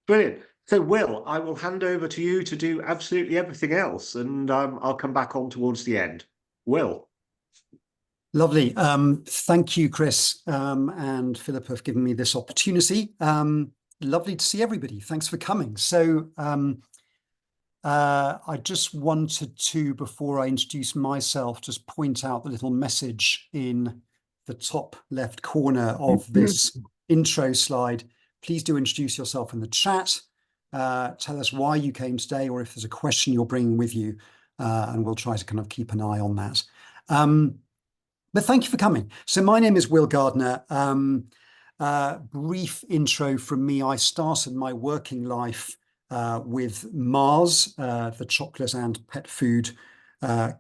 Brilliant. So, Will, I will hand over to you to do absolutely everything else, and I'll come back on towards the end. Will. Lovely. Thank you, Chris, and Philip have given me this opportunity. Lovely to see everybody. Thanks for coming. So I just wanted to, before I introduce myself, just point out the little message in the top left corner of this intro slide. Please do introduce yourself in the chat. Tell us why you came today, or if there's a question you're bringing with you, and we'll try to kind of keep an eye on that. But thank you for coming. So my name is Will Gardner. Brief intro from me. I started my working life with Mars, the chocolate and pet food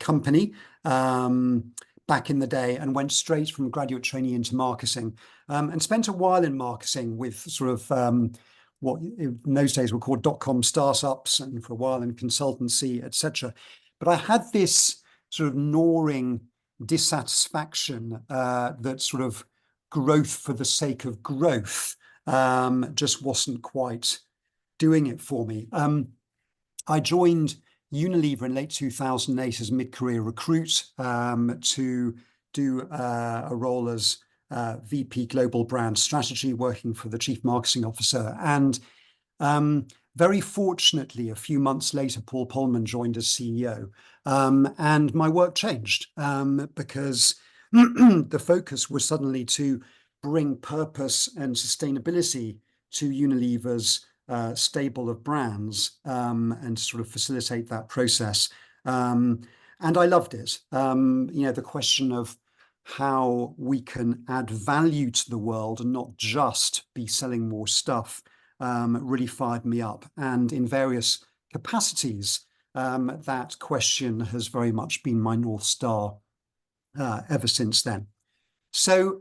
company, back in the day, and went straight from graduate trainee into marketing, and spent a while in marketing with sort of what in those days were called dot-com startups, and for a while in consultancy, etc. But I had this sort of gnawing dissatisfaction that sort of growth for the sake of growth just wasn't quite doing it for me. I joined Unilever in late 2008 as mid-career recruit to do a role as VP Global Brand Strategy, working for the Chief Marketing Officer. And very fortunately, a few months later, Paul Polman joined as CEO, and my work changed because the focus was suddenly to bring purpose and sustainability to Unilever's stable of brands, and sort of facilitate that process. And I loved it. The question of how we can add value to the world and not just be selling more stuff really fired me up. And in various capacities, that question has very much been my North Star ever since then. So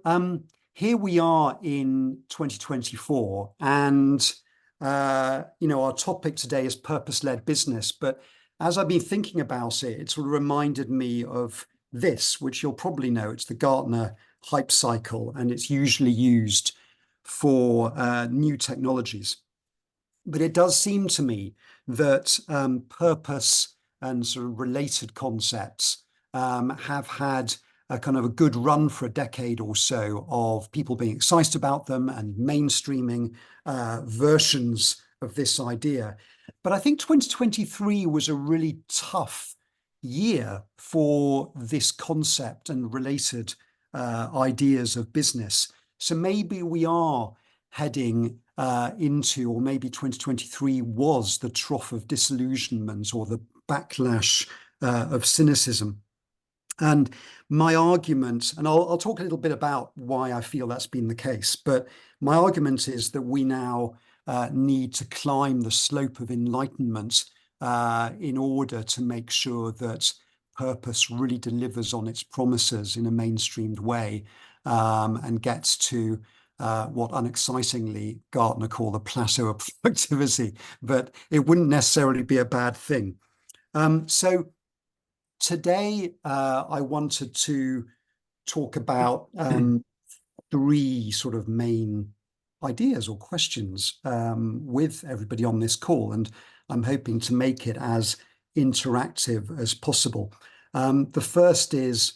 here we are in 2024, and our topic today is purpose-led business. But as I've been thinking about it, it sort of reminded me of this, which you'll probably know. It's the Gartner hype cycle, and it's usually used for new technologies. But it does seem to me that purpose and sort of related concepts have had a kind of a good run for a decade or so of people being excited about them and mainstreaming versions of this idea. But I think 2023 was a really tough year for this concept and related ideas of business. So maybe we are heading into, or maybe 2023 was the trough of disillusionment or the backlash of cynicism. And my argument, and I'll talk a little bit about why I feel that's been the case, but my argument is that we now need to climb the slope of enlightenment in order to make sure that purpose really delivers on its promises in a mainstreamed way, and gets to what unexcitingly Gartner called the plateau of productivity, but it wouldn't necessarily be a bad thing. So today I wanted to talk about three sort of main ideas or questions with everybody on this call, and I'm hoping to make it as interactive as possible. The first is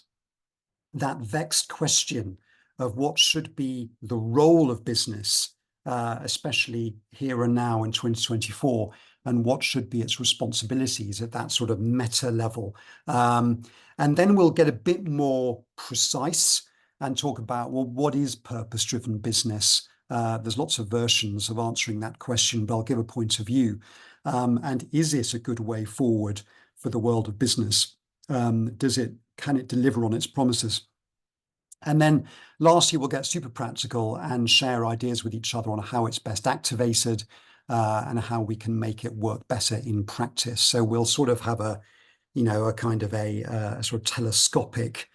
that vexed question of what should be the role of business, especially here and now in 2024, and what should be its responsibilities at that sort of meta level. And then we'll get a bit more precise and talk about, well, what is purpose-driven business? There's lots of versions of answering that question, but I'll give a point of view. And is it a good way forward for the world of business? Can it deliver on its promises? And then lastly, we'll get super practical and share ideas with each other on how it's best activated, and how we can make it work better in practice. So we'll sort of have a kind of a sort of telescopic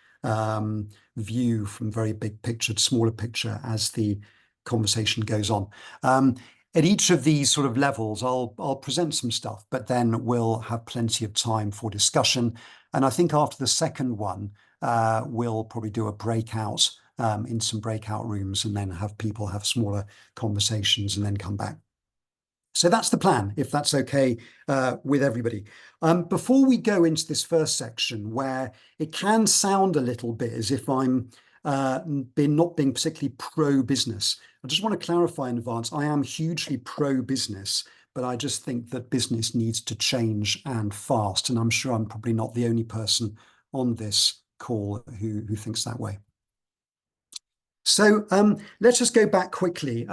view from very big picture to smaller picture as the conversation goes on. At each of these sort of levels, I'll present some stuff, but then we'll have plenty of time for discussion. And I think after the second one, we'll probably do a breakout in some breakout rooms, and then have people have smaller conversations and then come back. So that's the plan, if that's okay with everybody. Before we go into this first section, where it can sound a little bit as if I'm not being particularly pro-business, I just want to clarify in advance, I am hugely pro-business, but I just think that business needs to change and fast. And I'm sure I'm probably not the only person on this call who thinks that way. So let's just go back quickly.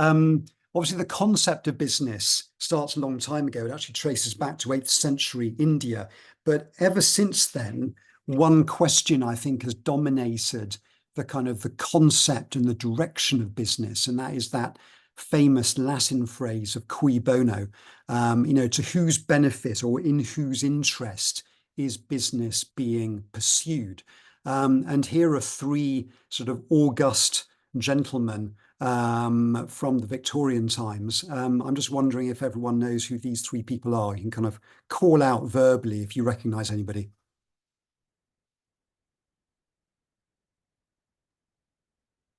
Obviously, the concept of business starts a long time ago. It actually traces back to 8th century India. But ever since then, one question I think has dominated the kind of the concept and the direction of business, and that is that famous Latin phrase of cui bono, to whose benefit or in whose interest is business being pursued. And here are three sort of august gentlemen from the Victorian times. I'm just wondering if everyone knows who these three people are. You can kind of call out verbally if you recognize anybody.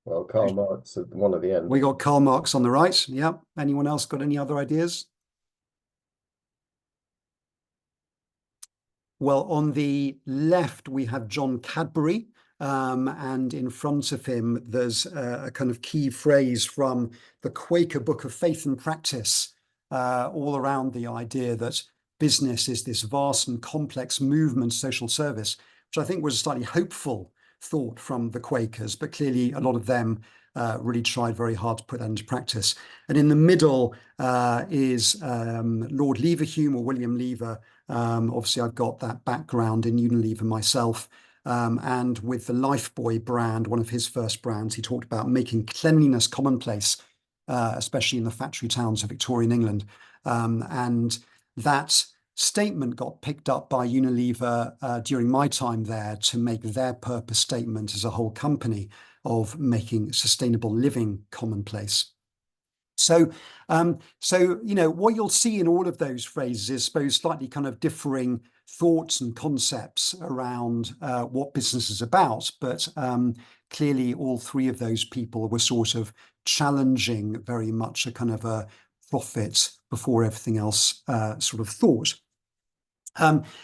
Well, Karl Marx at one at the end. We got Karl Marx on the right. Yeah. Anyone else got any other ideas? Well, on the left, we have John Cadbury. And in front of him, there's a kind of key phrase from the Quaker Book of Faith and Practice, all around the idea that business is this vast and complex movement, social service, which I think was a slightly hopeful thought from the Quakers, but clearly a lot of them really tried very hard to put that into practice. And in the middle is Lord Leverhulme, or William Lever. Obviously, I've got that background in Unilever myself. And with the Lifebuoy brand, one of his first brands, he talked about making cleanliness commonplace, especially in the factory towns of Victorian England. And that statement got picked up by Unilever during my time there to make their purpose statement as a whole company of making sustainable living commonplace. So, what you'll see in all of those phrases is, I suppose, slightly kind of differing thoughts and concepts around what business is about. But clearly, all three of those people were sort of challenging very much a kind of a profit before everything else sort of thought.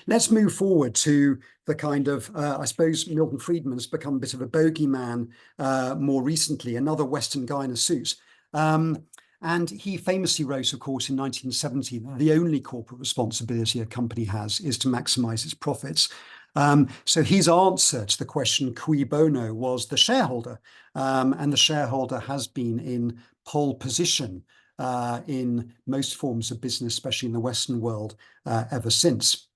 Let's move forward to the kind of, I suppose Milton Friedman's become a bit of a bogeyman more recently, another Western guy in a suit. And he famously wrote, of course, in 1970, the only corporate responsibility a company has is to maximize its profits. So his answer to the question, cui bono, was the shareholder. And the shareholder has been in pole position in most forms of business, especially in the Western world, ever since.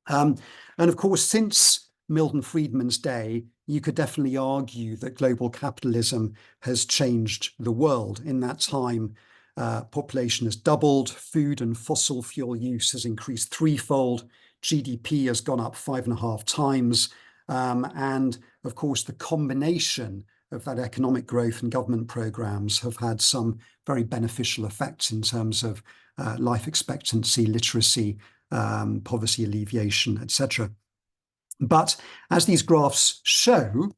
And of course, since Milton Friedman's day, you could definitely argue that global capitalism has changed the world. In that time, population has doubled, food and fossil fuel use has increased threefold, GDP has gone up 5.5 times. And of course, the combination of that economic growth and government programs have had some very beneficial effects in terms of life expectancy, literacy, poverty alleviation, etc. But as these graphs show,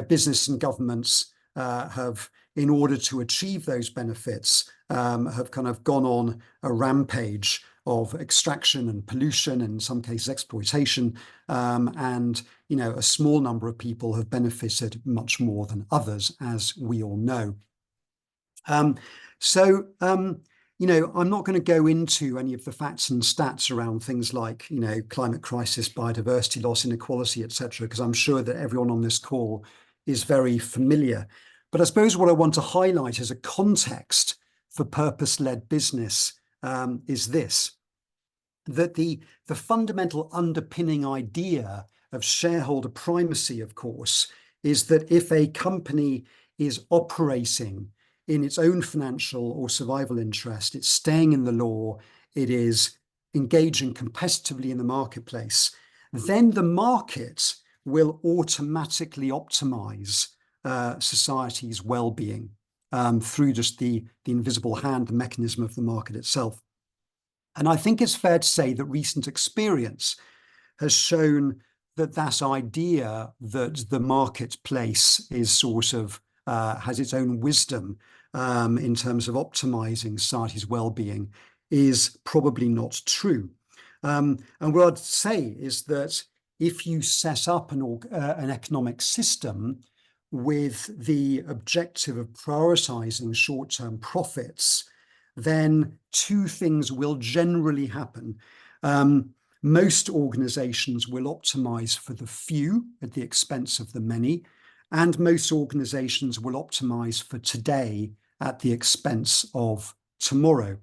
business and governments have, in order to achieve those benefits, have kind of gone on a rampage of extraction and pollution, and in some cases exploitation, and a small number of people have benefited much more than others, as we all know. I'm not going to go into any of the facts and stats around things like, climate crisis, biodiversity loss, inequality, etc., because I'm sure that everyone on this call is very familiar. But I suppose what I want to highlight as a context for purpose-led business is this, that the fundamental underpinning idea of shareholder primacy, of course, is that if a company is operating in its own financial or survival interest, it's staying in the law, it is engaging competitively in the marketplace, then the market will automatically optimize society's well-being through just the invisible hand, the mechanism of the market itself. And I think it's fair to say that recent experience has shown that that idea that the marketplace is sort of has its own wisdom in terms of optimizing society's well-being is probably not true. And what I'd say is that if you set up an economic system with the objective of prioritizing short-term profits, then two things will generally happen. Most organizations will optimize for the few at the expense of the many, and most organizations will optimize for today at the expense of tomorrow.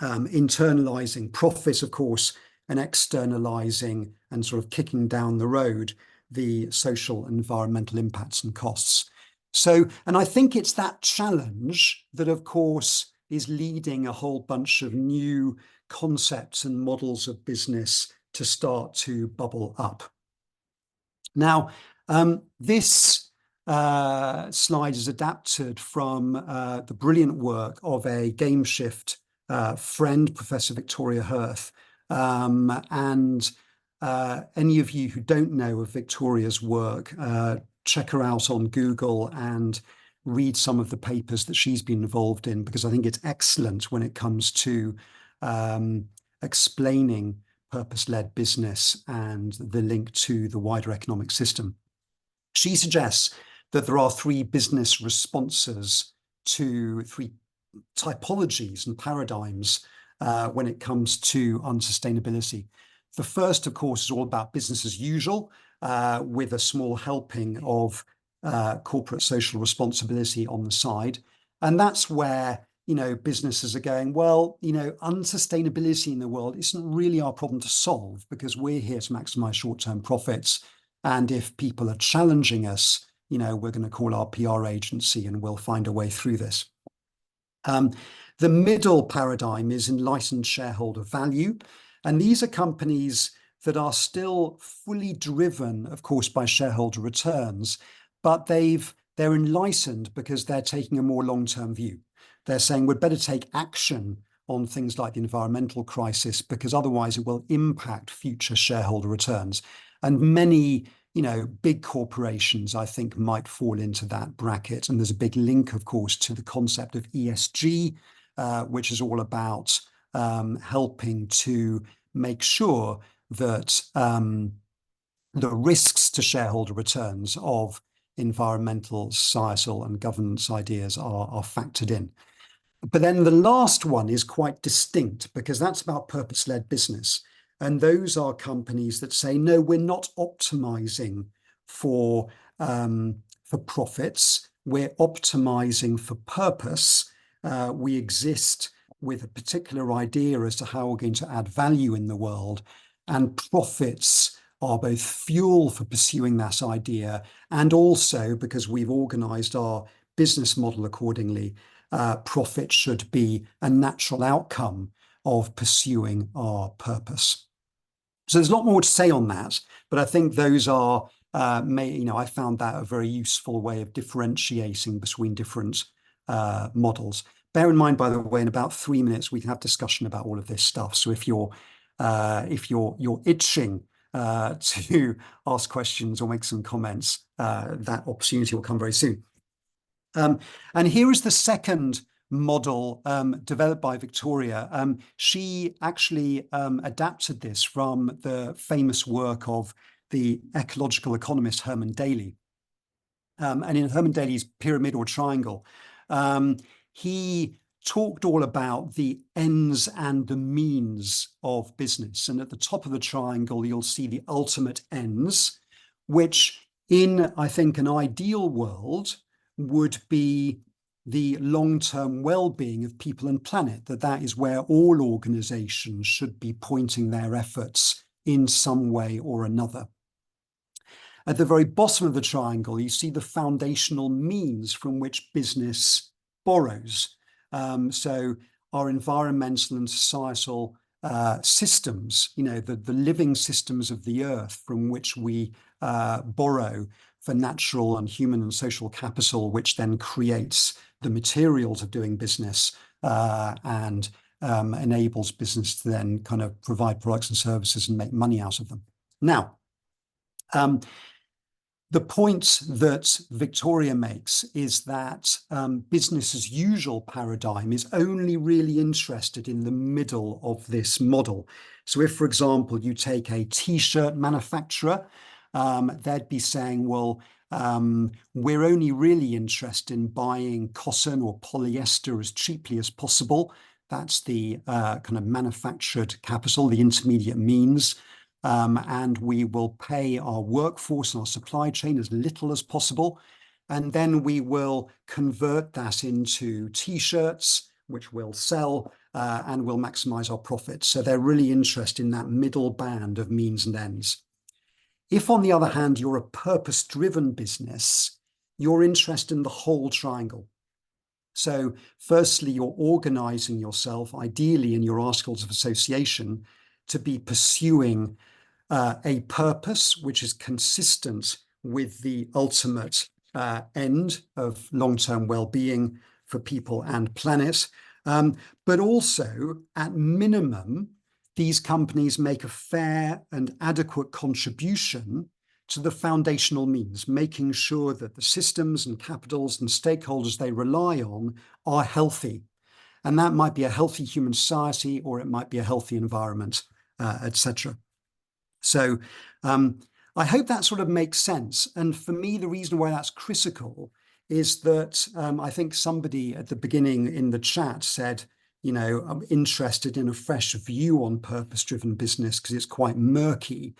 Internalizing profit, of course, and externalizing and sort of kicking down the road the social and environmental impacts and costs. So, and I think it's that challenge that, of course, is leading a whole bunch of new concepts and models of business to start to bubble up. Now, this slide is adapted from the brilliant work of a GameShift friend, Professor Victoria Hirth. And any of you who don't know of Victoria's work, check her out on Google and read some of the papers that she's been involved in, because I think it's excellent when it comes to explaining purpose-led business and the link to the wider economic system. She suggests that there are three business responses to three typologies and paradigms when it comes to unsustainability. The first, of course, is all about business as usual, with a small helping of corporate social responsibility on the side. And that's where, you know, businesses are going, well, you know, unsustainability in the world isn't really our problem to solve, because we're here to maximize short-term profits. And if people are challenging us, you know, we're going to call our PR agency and we'll find a way through this. The middle paradigm is enlightened shareholder value. And these are companies that are still fully driven, of course, by shareholder returns, but they're enlightened because they're taking a more long-term view. They're saying we'd better take action on things like the environmental crisis, because otherwise it will impact future shareholder returns. And many, you know, big corporations, I think, might fall into that bracket. And there's a big link, of course, to the concept of ESG, which is all about helping to make sure that the risks to shareholder returns of environmental, societal, and governance ideas are factored in. But then the last one is quite distinct, because that's about purpose-led business. And those are companies that say, no, we're not optimizing for profits. We're optimizing for purpose. We exist with a particular idea as to how we're going to add value in the world. And profits are both fuel for pursuing that idea, and also, because we've organized our business model accordingly, profit should be a natural outcome of pursuing our purpose. So there's a lot more to say on that, but I think those are, you know, I found that a very useful way of differentiating between different models. Bear in mind, by the way, in about 3 minutes we can have discussion about all of this stuff. So if you're itching to ask questions or make some comments, that opportunity will come very soon. And here is the second model developed by Victoria. She actually adapted this from the famous work of the ecological economist Herman Daly. And in Herman Daly's Pyramid or Triangle, he talked all about the ends and the means of business. And at the top of the triangle, you'll see the ultimate ends, which in, I think, an ideal world would be the long-term well-being of people and planet, that is where all organizations should be pointing their efforts in some way or another. At the very bottom of the triangle, you see the foundational means from which business borrows. So our environmental and societal systems, you know, the living systems of the earth from which we borrow for natural and human and social capital, which then creates the materials of doing business and enables business to then kind of provide products and services and make money out of them. Now, The point that Victoria makes is that business as usual paradigm is only really interested in the middle of this model. So if, for example, you take a t-shirt manufacturer, they'd be saying, well, we're only really interested in buying cotton or polyester as cheaply as possible. That's the kind of manufactured capital, the intermediate means. And we will pay our workforce and our supply chain as little as possible. And then we will convert that into t-shirts, which we'll sell, and we'll maximize our profits. So they're really interested in that middle band of means and ends. If, on the other hand, you're a purpose-driven business, you're interested in the whole triangle. So firstly, you're organizing yourself, ideally in your articles of association, to be pursuing a purpose which is consistent with the ultimate end of long-term well-being for people and planet. But also, at minimum, these companies make a fair and adequate contribution to the foundational means, making sure that the systems and capitals and stakeholders they rely on are healthy. And that might be a healthy human society, or it might be a healthy environment, etc. So I hope that sort of makes sense. And for me, the reason why that's critical is that I think somebody at the beginning in the chat said, you know, I'm interested in a fresh view on purpose-driven business because it's quite murky.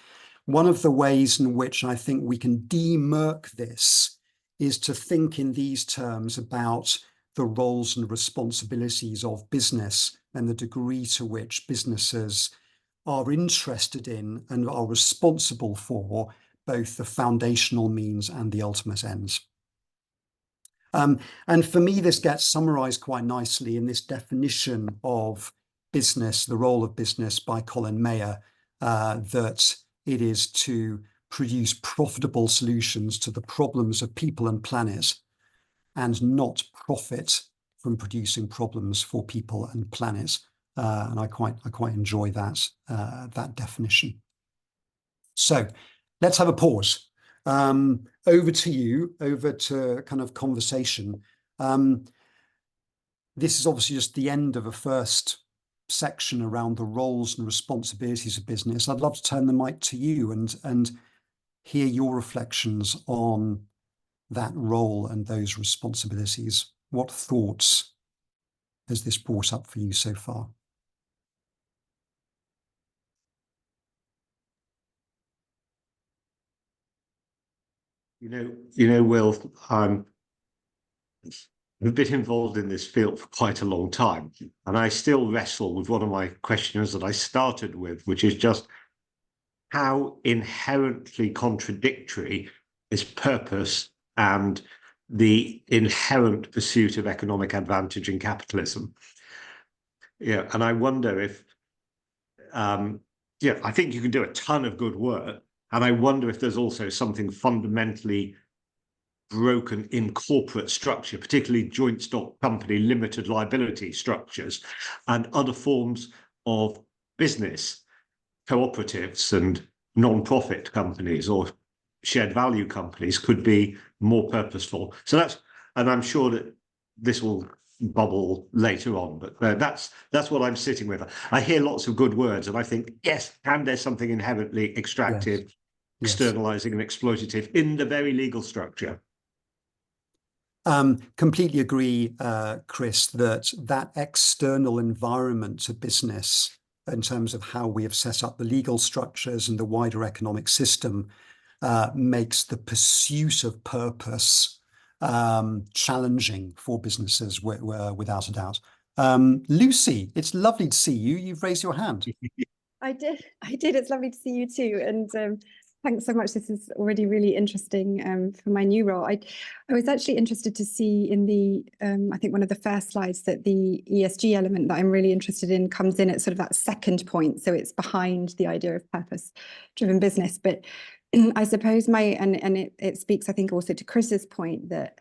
One of the ways in which I think we can de-murk this is to think in these terms about the roles and responsibilities of business and the degree to which businesses are interested in and are responsible for both the foundational means and the ultimate ends. And for me, this gets summarized quite nicely in this definition of business, the role of business by Colin Mayer, that it is to produce profitable solutions to the problems of people and planet, and not profit from producing problems for people and planet. And I quite enjoy that that definition. So let's have a pause. Over to you, over to kind of conversation. This is obviously just the end of a first section around the roles and responsibilities of business. I'd love to turn the mic to you and hear your reflections on that role and those responsibilities. What thoughts has this brought up for you so far? You know, Will, I've been involved in this field for quite a long time, and I still wrestle with one of my questions that I started with, which is just how inherently contradictory is purpose and the inherent pursuit of economic advantage in capitalism. Yeah, and I wonder if, I think you can do a ton of good work, and I wonder if there's also something fundamentally broken in corporate structure, particularly joint stock company limited liability structures and other forms of business, cooperatives and non-profit companies or shared value companies could be more purposeful. So and I'm sure that this will bubble later on, but that's what I'm sitting with. I hear lots of good words and I think, yes, and there's something inherently extractive, Yes. externalizing and exploitative in the very legal structure. Completely agree, Chris, that external environment to business in terms of how we have set up the legal structures and the wider economic system makes the pursuit of purpose challenging for businesses without a doubt. Lucy, it's lovely to see you. You've raised your hand. I did. It's lovely to see you too. And thanks so much. This is already really interesting for my new role. I was actually interested to see in the, I think one of the first slides that the ESG element that I'm really interested in comes in at sort of that second point. So it's behind the idea of purpose-driven business. But I suppose it speaks, I think, also to Chris's point that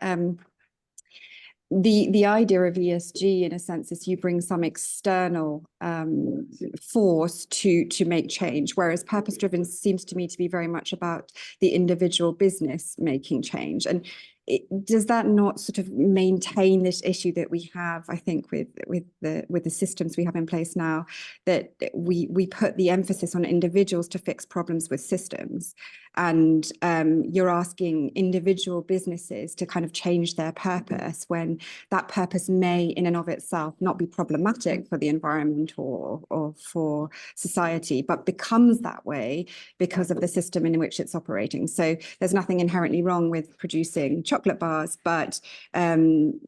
the idea of ESG, in a sense, is you bring some external force to make change, whereas purpose-driven seems to me to be very much about the individual business making change. And does that not sort of maintain this issue that we have, I think, with the systems we have in place now, that we put the emphasis on individuals to fix problems with systems, and you're asking individual businesses to kind of change their purpose when that purpose may, in and of itself, not be problematic for the environment or for society, but becomes that way because of the system in which it's operating. So there's nothing inherently wrong with producing chocolate bars, but and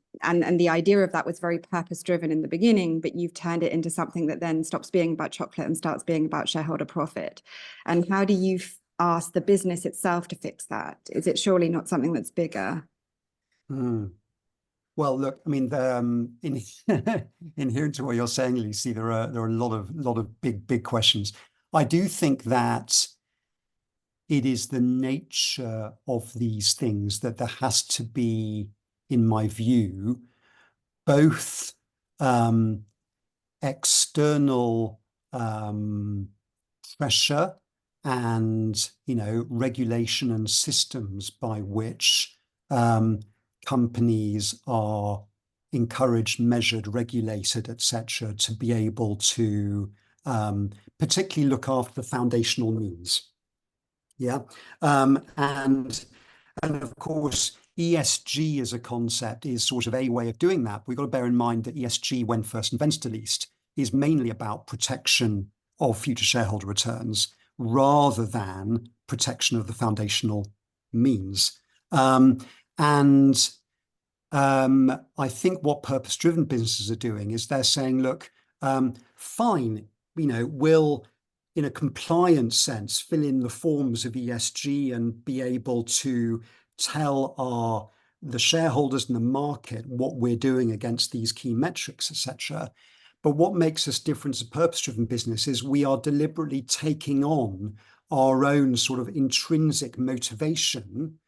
the idea of that was very purpose-driven in the beginning, but you've turned it into something that then stops being about chocolate and starts being about shareholder profit. And how do you ask the business itself to fix that? Is it surely not something that's bigger? Well, look, I mean, in hearing to what you're saying, Lucy, there are a lot of big questions. I do think that it is the nature of these things that there has to be, in my view, both external pressure and, regulation and systems by which companies are encouraged, measured, regulated, etc., to be able to particularly look after the foundational needs. Yeah. And of course, ESG as a concept is sort of a way of doing that. We've got to bear in mind that ESG, when first invented at least, is mainly about protection of future shareholder returns rather than protection of the foundational means. I think what purpose-driven businesses are doing is they're saying, look, fine, we'll, in a compliance sense, fill in the forms of ESG and be able to tell the shareholders in the market what we're doing against these key metrics, etc. But what makes us different as a purpose-driven business is we are deliberately taking on our own sort of intrinsic motivation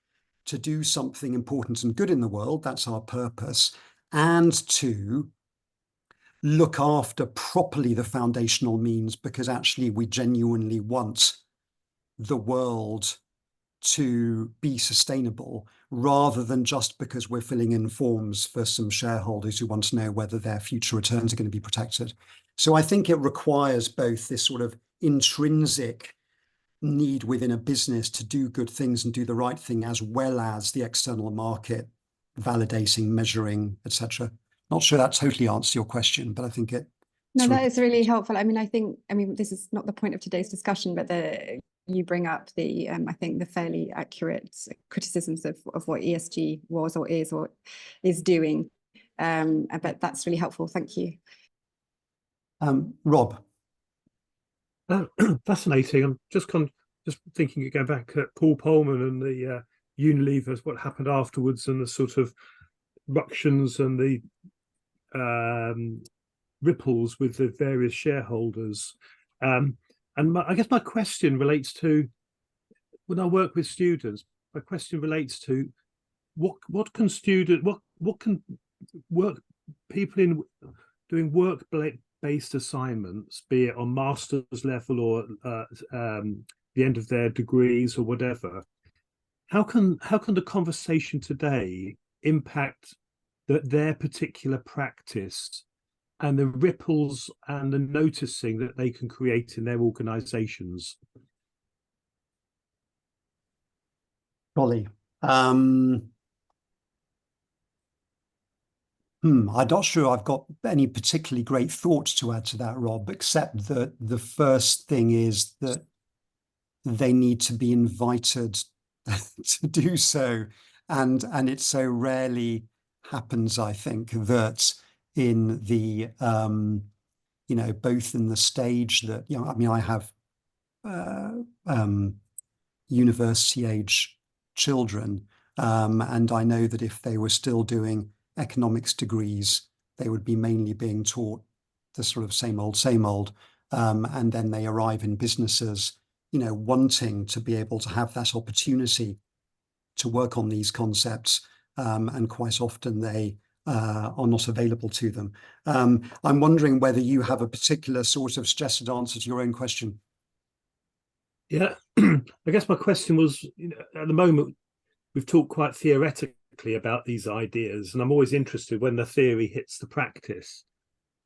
to do something important and good in the world. That's our purpose. And to look after properly the foundational means, because actually we genuinely want the world to be sustainable, rather than just because we're filling in forms for some shareholders who want to know whether their future returns are going to be protected. So I think it requires both this sort of intrinsic need within a business to do good things and do the right thing, as well as the external market validating, measuring, etc. Not sure that totally answers your question, but I think it. No, that is really helpful. I mean, this is not the point of today's discussion, but you bring up I think the fairly accurate criticisms of what ESG was or is doing. But that's really helpful. Thank you. Rob. Fascinating. I'm just thinking, going back at Paul Polman and the Unilever, what happened afterwards, and the sort of ructions and the ripples with the various shareholders. I guess my question relates to, when I work with students, my question relates to what can people doing work-based assignments, be it on master's level or the end of their degrees or whatever, how can the conversation today impact their particular practice and the ripples and the noticing that they can create in their organizations? Golly. I'm not sure I've got any particularly great thoughts to add to that, Rob, except that the first thing is that they need to be invited to do so. And it so rarely happens, I think, that in the, both in the stage that, I mean, I have university age children, and I know that if they were still doing economics degrees, they would be mainly being taught the sort of same old, and then they arrive in businesses, wanting to be able to have that opportunity to work on these concepts, and quite often they are not available to them. I'm wondering whether you have a particular sort of suggested answer to your own question. Yeah, I guess my question was, at the moment, we've talked quite theoretically about these ideas, and I'm always interested when the theory hits the practice.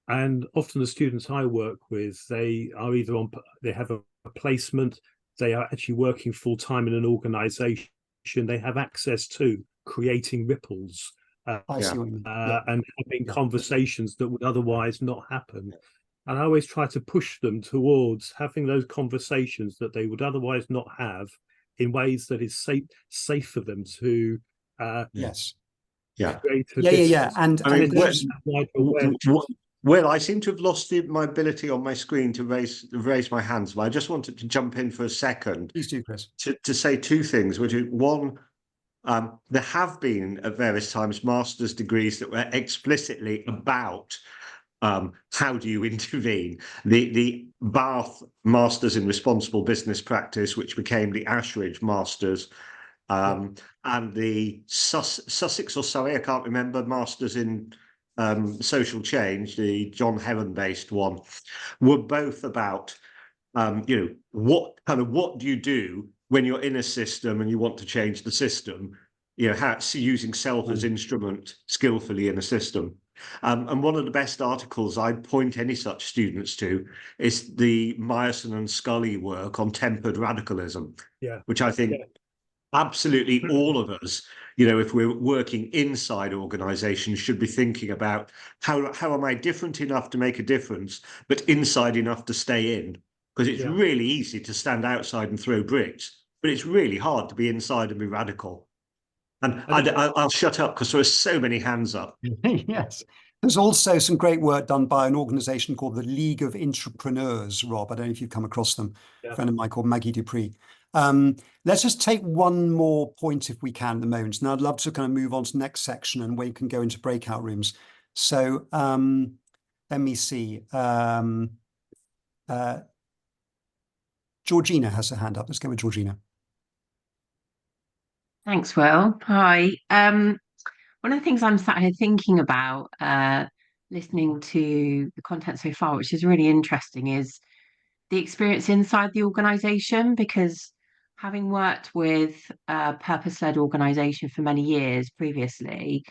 And often the students I work with, they are either they have a placement, they are actually working full time in an organization, they have access to creating ripples I see what you mean. Yeah. and having conversations that would otherwise not happen. And I always try to push them towards having those conversations that they would otherwise not have in ways that is safe for them to Yes. create a Yeah. And I mean, and well, I seem to have lost my ability on my screen to raise my hands, but I just wanted to jump in for a second. Please do, Chris. To say two things, which is one, there have been at various times master's degrees that were explicitly about how do you intervene. The Bath Masters in Responsible Business Practice, which became the Ashridge Masters, and the Sussex or Surrey, I can't remember, Masters in Social Change, the John Heron-based one, were both about what do you do when you're in a system and you want to change the system, how using self as instrument skillfully in a system. And one of the best articles I'd point any such students to is the Meyerson and Scully work on tempered radicalism, which I think absolutely all of us, if we're working inside organizations, should be thinking about how am I different enough to make a difference, but inside enough to stay in? Because it's really easy to stand outside and throw bricks, but it's really hard to be inside and be radical. And I'll shut up because there are so many hands up. Yes. There's also some great work done by an organization called the League of Entrepreneurs, Rob. I don't know if you've come across them. A friend of mine called Maggie Dupree. Let's just take one more point if we can at the moment. Now I'd love to kind of move on to the next section and where you can go into breakout rooms. So let me see. Georgina has her hand up. Let's go with Georgina. Thanks, Will. Hi. One of the things I'm sat here thinking about, listening to the content so far, which is really interesting, is the experience inside the organisation, because having worked with a purpose-led organisation for many years previously,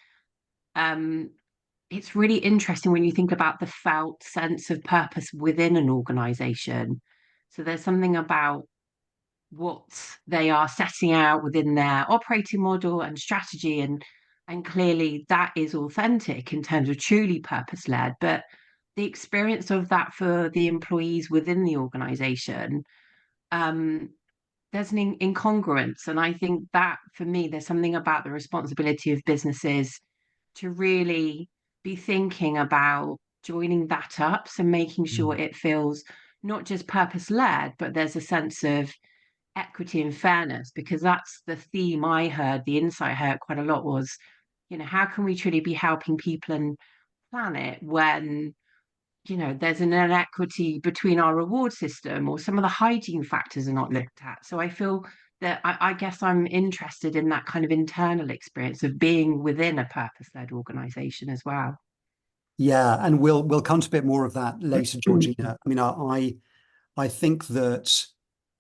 it's really interesting when you think about the felt sense of purpose within an organisation. So there's something about what they are setting out within their operating model and strategy, and clearly that is authentic in terms of truly purpose-led, but the experience of that for the employees within the organization, there's an incongruence. And I think that for me, there's something about the responsibility of businesses to really be thinking about joining that up, so making sure it feels not just purpose-led, but there's a sense of equity and fairness, because that's the theme I heard, the insight I heard quite a lot was, how can we truly be helping people and planet when, there's an inequity between our reward system, or some of the hygiene factors are not looked at. So I feel that I guess I'm interested in that kind of internal experience of being within a purpose-led organization as well. Yeah, and we'll come to a bit more of that later, Georgina. I mean, I think that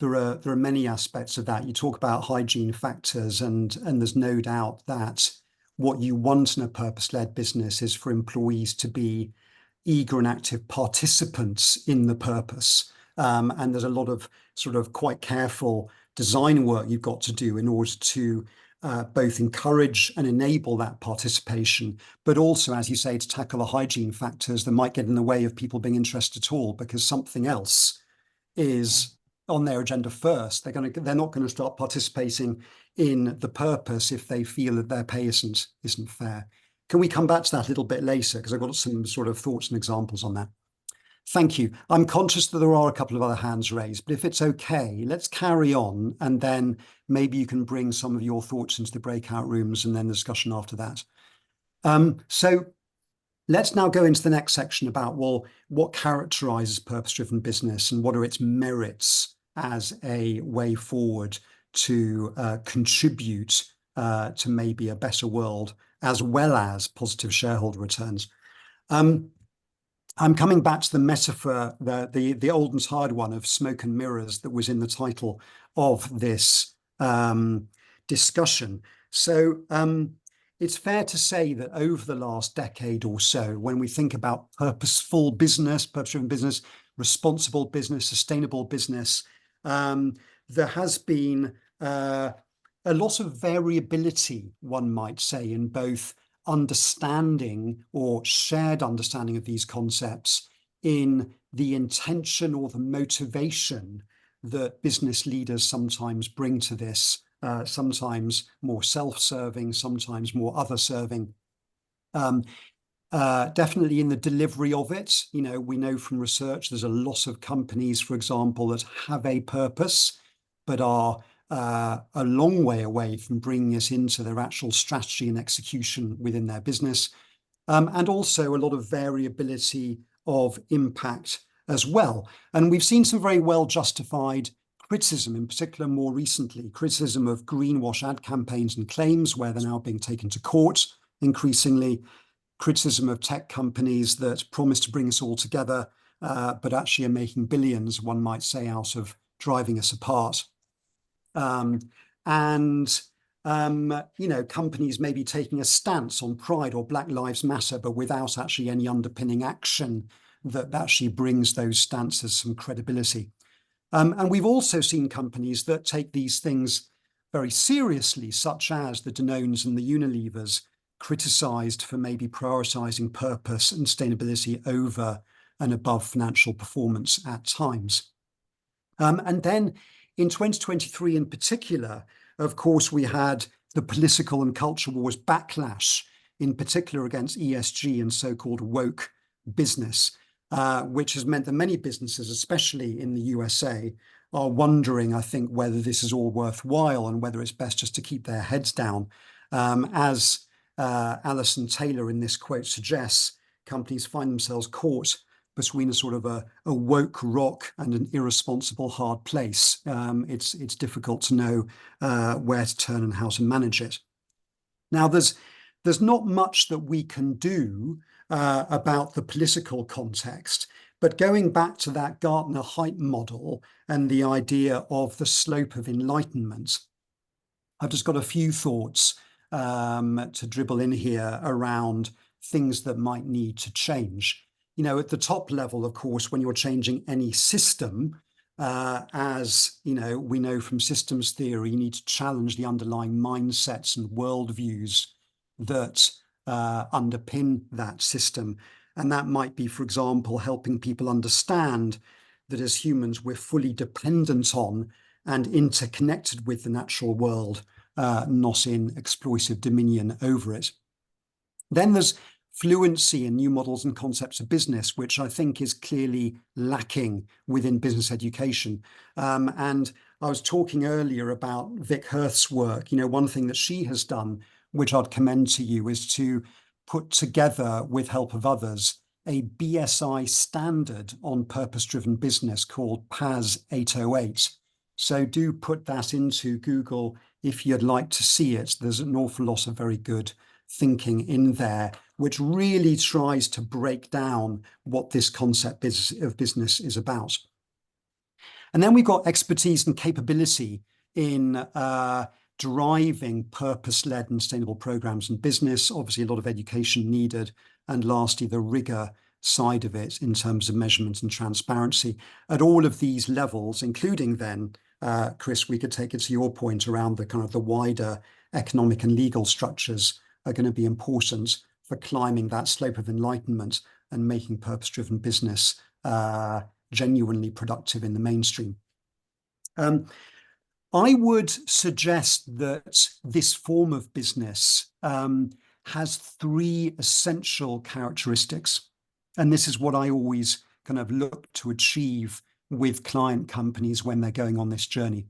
there are many aspects of that. You talk about hygiene factors, and there's no doubt that what you want in a purpose-led business is for employees to be eager and active participants in the purpose. And there's a lot of sort of quite careful design work you've got to do in order to both encourage and enable that participation, but also, as you say, to tackle the hygiene factors that might get in the way of people being interested at all, because something else is on their agenda first. They're not going to start participating in the purpose if they feel that their pay isn't fair. Can we come back to that a little bit later? Because I've got some sort of thoughts and examples on that. Thank you. I'm conscious that there are a couple of other hands raised, but if it's okay, let's carry on, and then maybe you can bring some of your thoughts into the breakout rooms and then the discussion after that. So let's now go into the next section about, well, what characterizes purpose-driven business and what are its merits as a way forward to contribute to maybe a better world as well as positive shareholder returns. I'm coming back to the metaphor, the old and tired one of smoke and mirrors that was in the title of this discussion. So it's fair to say that over the last decade or so, when we think about purposeful business, purpose-driven business, responsible business, sustainable business, there has been a lot of variability, one might say, in both understanding or shared understanding of these concepts, in the intention or the motivation that business leaders sometimes bring to this, sometimes more self-serving, sometimes more other-serving. Definitely in the delivery of it, you know, we know from research there's a lot of companies, for example, that have a purpose but are a long way away from bringing it into their actual strategy and execution within their business, and also a lot of variability of impact as well. And we've seen some very well justified criticism, in particular more recently, criticism of greenwash ad campaigns and claims where they're now being taken to court increasingly, criticism of tech companies that promise to bring us all together, but actually are making billions, one might say, out of driving us apart. You know, companies may be taking a stance on Pride or Black Lives Matter, but without actually any underpinning action that actually brings those stances some credibility. And we've also seen companies that take these things very seriously, such as the Danones and the Unilevers, criticised for maybe prioritising purpose and sustainability over and above financial performance at times. And then in 2023 in particular, of course, we had the political and culture wars backlash, in particular against ESG and so-called woke business, which has meant that many businesses, especially in the USA, are wondering, I think, whether this is all worthwhile and whether it's best just to keep their heads down. As Alison Taylor in this quote suggests, companies find themselves caught between a sort of a woke rock and an irresponsible hard place. It's difficult to know where to turn and how to manage it. Now, there's not much that we can do about the political context, but going back to that Gardner height model and the idea of the slope of enlightenment, I've just got a few thoughts to dribble in here around things that might need to change. You know, at the top level, of course, when you're changing any system, as you know, we know from systems theory, you need to challenge the underlying mindsets and worldviews that underpin that system. And that might be, for example, helping people understand that as humans, we're fully dependent on and interconnected with the natural world, not in exploitive dominion over it. Then there's fluency in new models and concepts of business, which I think is clearly lacking within business education. And I was talking earlier about Vic Hirth's work. You know, one thing that she has done, which I'd commend to you, is to put together, with help of others, a BSI standard on purpose-driven business called PAS 808. So do put that into Google if you'd like to see it. There's an awful lot of very good thinking in there, which really tries to break down what this concept of business is about. And then we've got expertise and capability in driving purpose-led and sustainable programs in business, obviously a lot of education needed, and lastly, the rigor side of it in terms of measurement and transparency. At all of these levels, including then, Chris, we could take it to your point around the kind of the wider economic and legal structures are going to be important for climbing that slope of enlightenment and making purpose-driven business genuinely productive in the mainstream. I would suggest that this form of business has three essential characteristics. And this is what I always kind of look to achieve with client companies when they're going on this journey.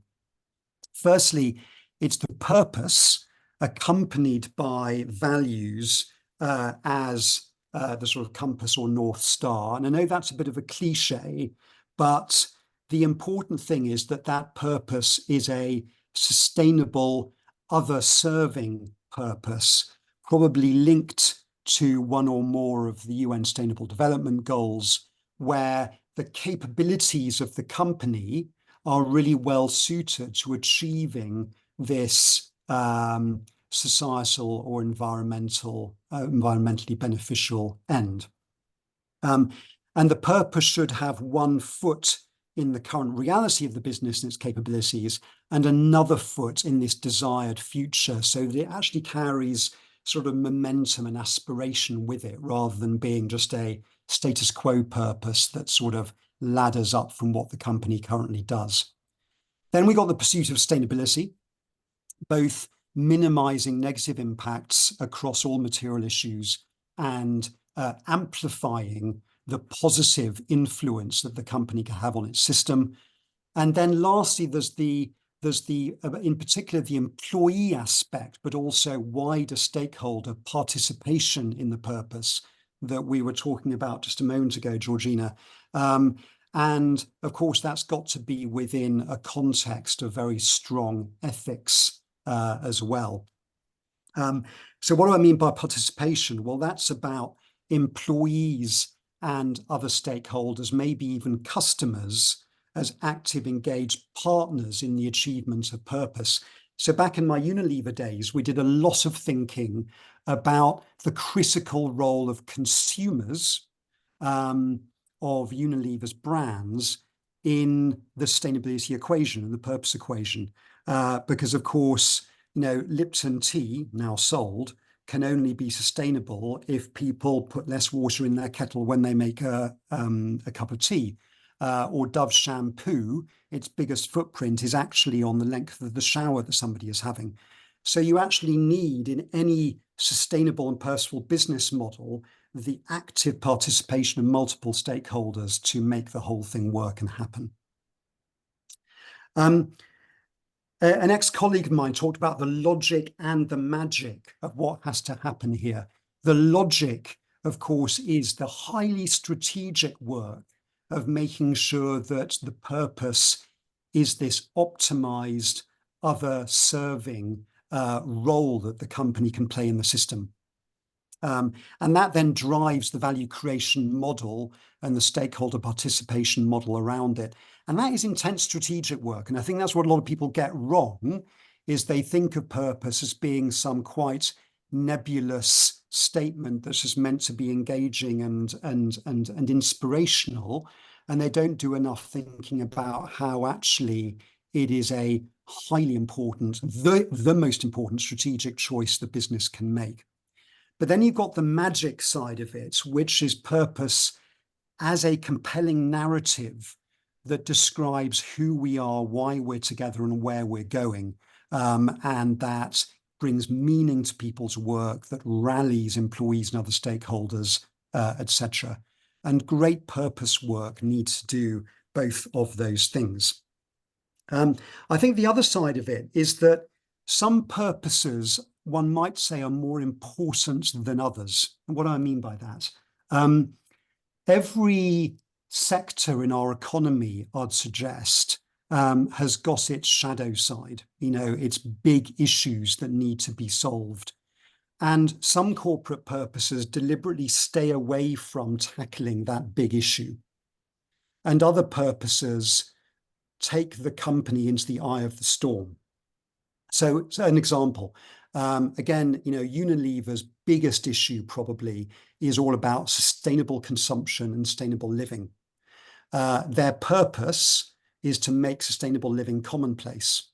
Firstly, it's the purpose accompanied by values as the sort of compass or North Star. And I know that's a bit of a cliche, but the important thing is that that purpose is a sustainable, other-serving purpose probably linked to one or more of the UN Sustainable Development Goals, where the capabilities of the company are really well suited to achieving this societal or environmentally beneficial end. And the purpose should have one foot in the current reality of the business and its capabilities, and another foot in this desired future, so that it actually carries sort of momentum and aspiration with it, rather than being just a status quo purpose that sort of ladders up from what the company currently does. Then we got the pursuit of sustainability, both minimizing negative impacts across all material issues and amplifying the positive influence that the company can have on its system. And then lastly, there's the in particular the employee aspect, but also wider stakeholder participation in the purpose that we were talking about just a moment ago, Georgina. And of course, that's got to be within a context of very strong ethics as well. So what do I mean by participation? Well, that's about employees and other stakeholders, maybe even customers, as active, engaged partners in the achievement of purpose. So back in my Unilever days, we did a lot of thinking about the critical role of consumers of Unilever's brands in the sustainability equation and the purpose equation. Because of course, you know, Lipton tea, now sold, can only be sustainable if people put less water in their kettle when they make a cup of tea. Or Dove shampoo, its biggest footprint is actually on the length of the shower that somebody is having. So you actually need, in any sustainable and purposeful business model, the active participation of multiple stakeholders to make the whole thing work and happen. An ex-colleague of mine talked about the logic and the magic of what has to happen here. The logic, of course, is the highly strategic work of making sure that the purpose is this optimized, other-serving role that the company can play in the system. And that then drives the value creation model and the stakeholder participation model around it. And that is intense strategic work. And I think that's what a lot of people get wrong, is they think of purpose as being some quite nebulous statement that's just meant to be engaging and inspirational. And they don't do enough thinking about how actually it is a highly important, the most important strategic choice the business can make. But then you've got the magic side of it, which is purpose as a compelling narrative that describes who we are, why we're together, and where we're going. And that brings meaning to people's work, that rallies employees and other stakeholders, etc. And great purpose work needs to do both of those things. I think the other side of it is that some purposes, one might say, are more important than others. And what do I mean by that? Every sector in our economy, I'd suggest, has got its shadow side, you know, its big issues that need to be solved. And some corporate purposes deliberately stay away from tackling that big issue. And other purposes take the company into the eye of the storm. So an example, again, you know, Unilever's biggest issue probably is all about sustainable consumption and sustainable living. Their purpose is to make sustainable living commonplace.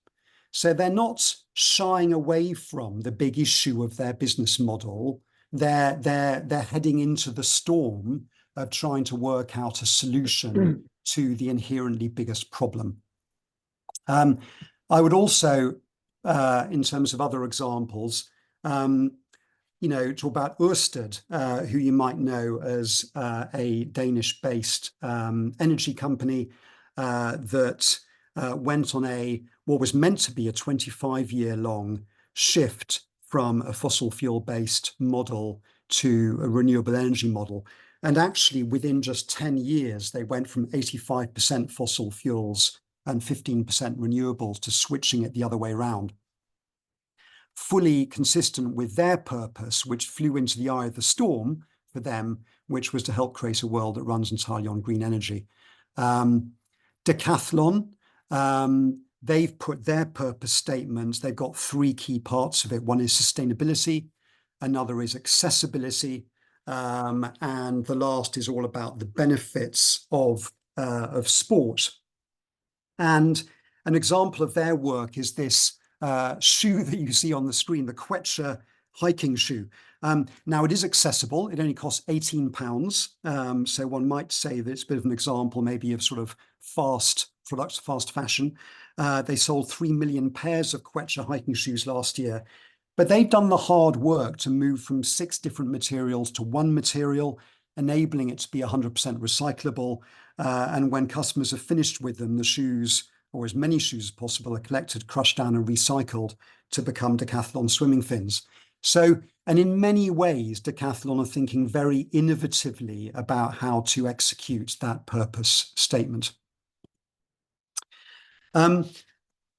So they're not shying away from the big issue of their business model. They're heading into the storm of trying to work out a solution to the inherently biggest problem. I would also, in terms of other examples, you know, talk about Ørsted, who you might know as a Danish-based energy company that went on what was meant to be a 25-year-long shift from a fossil fuel-based model to a renewable energy model. And actually, within just 10 years, they went from 85% fossil fuels and 15% renewables to switching it the other way around. fully consistent with their purpose, which flew into the eye of the storm for them, which was to help create a world that runs entirely on green energy. Decathlon, they've put their purpose statements, they've got three key parts of it. One is sustainability, another is accessibility, and the last is all about the benefits of sport. And an example of their work is this shoe that you see on the screen, the Quechua hiking shoe. Now it is accessible. It only costs £18. So one might say that it's a bit of an example maybe of sort of fast products, fast fashion. They sold 3 million pairs of Quechua hiking shoes last year. But they've done the hard work to move from 6 different materials to one material, enabling it to be 100% recyclable. And when customers are finished with them, the shoes, or as many shoes as possible, are collected, crushed down and recycled to become Decathlon swimming fins. So, and in many ways, Decathlon are thinking very innovatively about how to execute that purpose statement.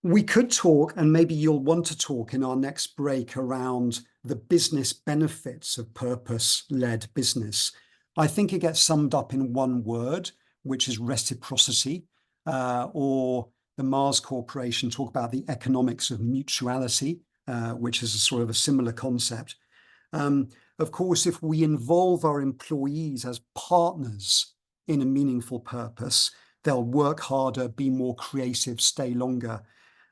We could talk, and maybe you'll want to talk in our next break, around the business benefits of purpose-led business. I think it gets summed up in one word, which is reciprocity, or the Mars Corporation talk about the economics of mutuality, which is a sort of a similar concept. Of course, if we involve our employees as partners in a meaningful purpose, they'll work harder, be more creative, stay longer.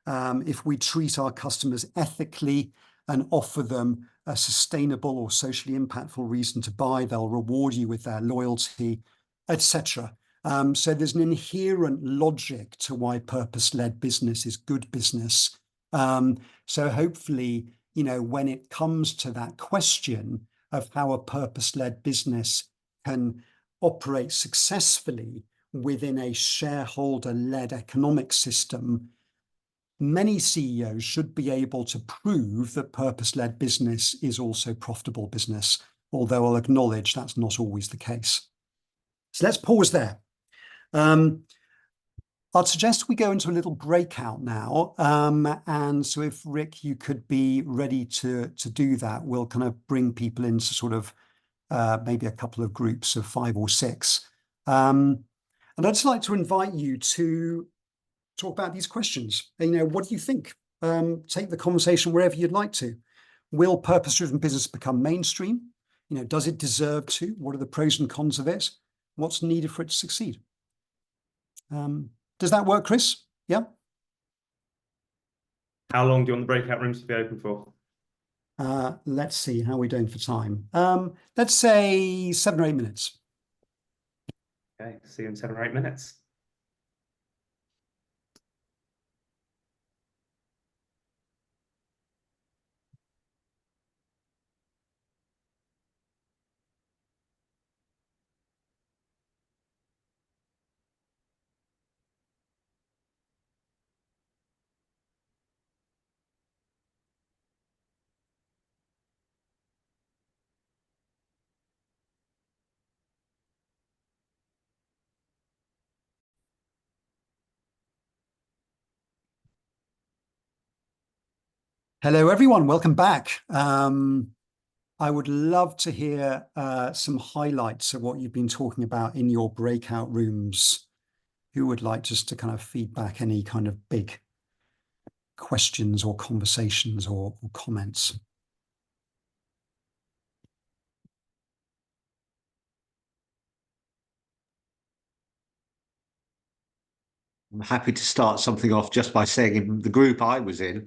If we treat our customers ethically and offer them a sustainable or socially impactful reason to buy, they'll reward you with their loyalty, etc. So there's an inherent logic to why purpose-led business is good business. So hopefully, you know, when it comes to that question of how a purpose-led business can operate successfully within a shareholder-led economic system, many CEOs should be able to prove that purpose-led business is also profitable business, although I'll acknowledge that's not always the case. So let's pause there. I'd suggest we go into a little breakout now. And so if Rick, you could be ready to do that, we'll kind of bring people into sort of maybe a couple of groups of 5 or 6. And I'd just like to invite you to talk about these questions. And, you know, what do you think? Take the conversation wherever you'd like to. Will purpose-driven business become mainstream? You know, does it deserve to? What are the pros and cons of it? What's needed for it to succeed? Does that work, Chris? Yeah? How long do you want the breakout rooms to be open for? Let's see, how are we doing for time? Let's say 7 or 8 minutes. Okay, see you in 7 or 8 minutes. Hello, everyone. Welcome back. I would love to hear some highlights of what you've been talking about in your breakout rooms. Who would like just to kind of feedback any kind of big questions or conversations or comments? I'm happy to start something off just by saying in the group I was in,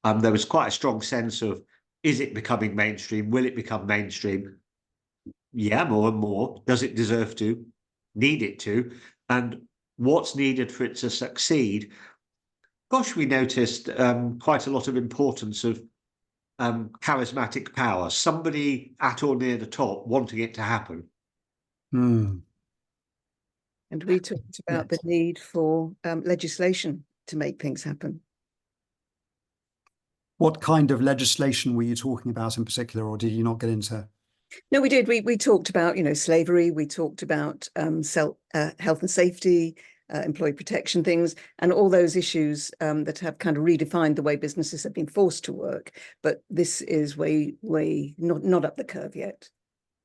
there was quite a strong sense of, is it becoming mainstream? Will it become mainstream? Yeah, more and more. Does it deserve to? Need it to? And what's needed for it to succeed? Gosh, we noticed quite a lot of importance of charismatic power, somebody at or near the top wanting it to happen. Hmm. And we talked about the need for legislation to make things happen. What kind of legislation were you talking about in particular, or did you not get into? No, we did. We talked about, you know, slavery. We talked about health and safety, employee protection things, and all those issues that have kind of redefined the way businesses have been forced to work. But this is way not up the curve yet.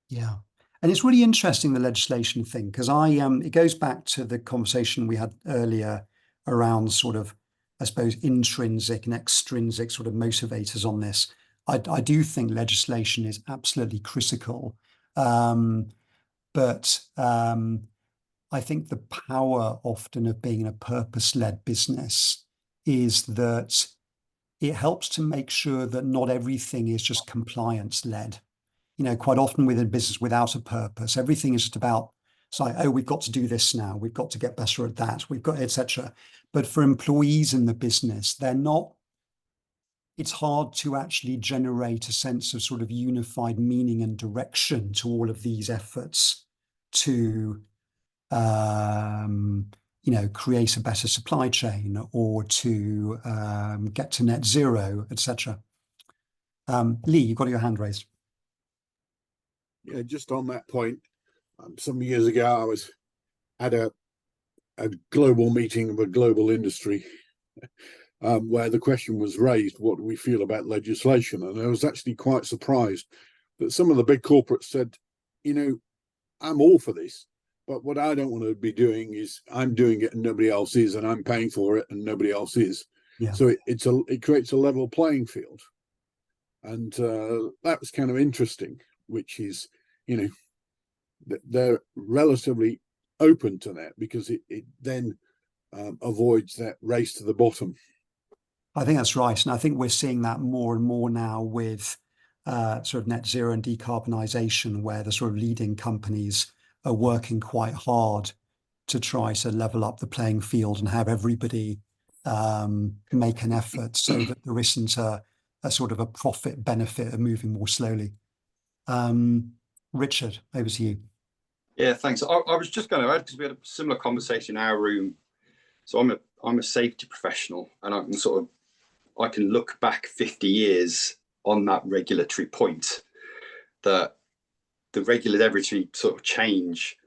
Yeah. And it's really interesting, the legislation thing, because it goes back to the conversation we had earlier around sort of, I suppose, intrinsic and extrinsic sort of motivators on this. I do think legislation is absolutely critical. But I think the power often of being in a purpose-led business is that it helps to make sure that not everything is just compliance-led. Quite often within business without a purpose, everything is just about, it's like, oh, we've got to do this now, we've got to get better at that, we've got, etc. But for employees in the business, it's hard to actually generate a sense of sort of unified meaning and direction to all of these efforts to, create a better supply chain or to get to net zero, etc. Lee, you've got your hand raised. Yeah, just on that point, some years ago, I was at a global meeting of a global industry where the question was raised, what do we feel about legislation? And I was actually quite surprised that some of the big corporates said, I'm all for this, but what I don't want to be doing is I'm doing it and nobody else is, and I'm paying for it and nobody else is. Yeah. So it creates a level playing field. And that was kind of interesting, which is, they're relatively open to that because it then avoids that race to the bottom. I think that's right. And I think we're seeing that more and more now with sort of net zero and decarbonisation, where the sort of leading companies are working quite hard to try to level up the playing field and have everybody make an effort so that there isn't a sort of a profit benefit of moving more slowly. Richard, over to you. Yeah, thanks. I was just going to add, because we had a similar conversation in our room. So I'm a safety professional, and I can look back 50 years on that regulatory point, that the regulatory sort of change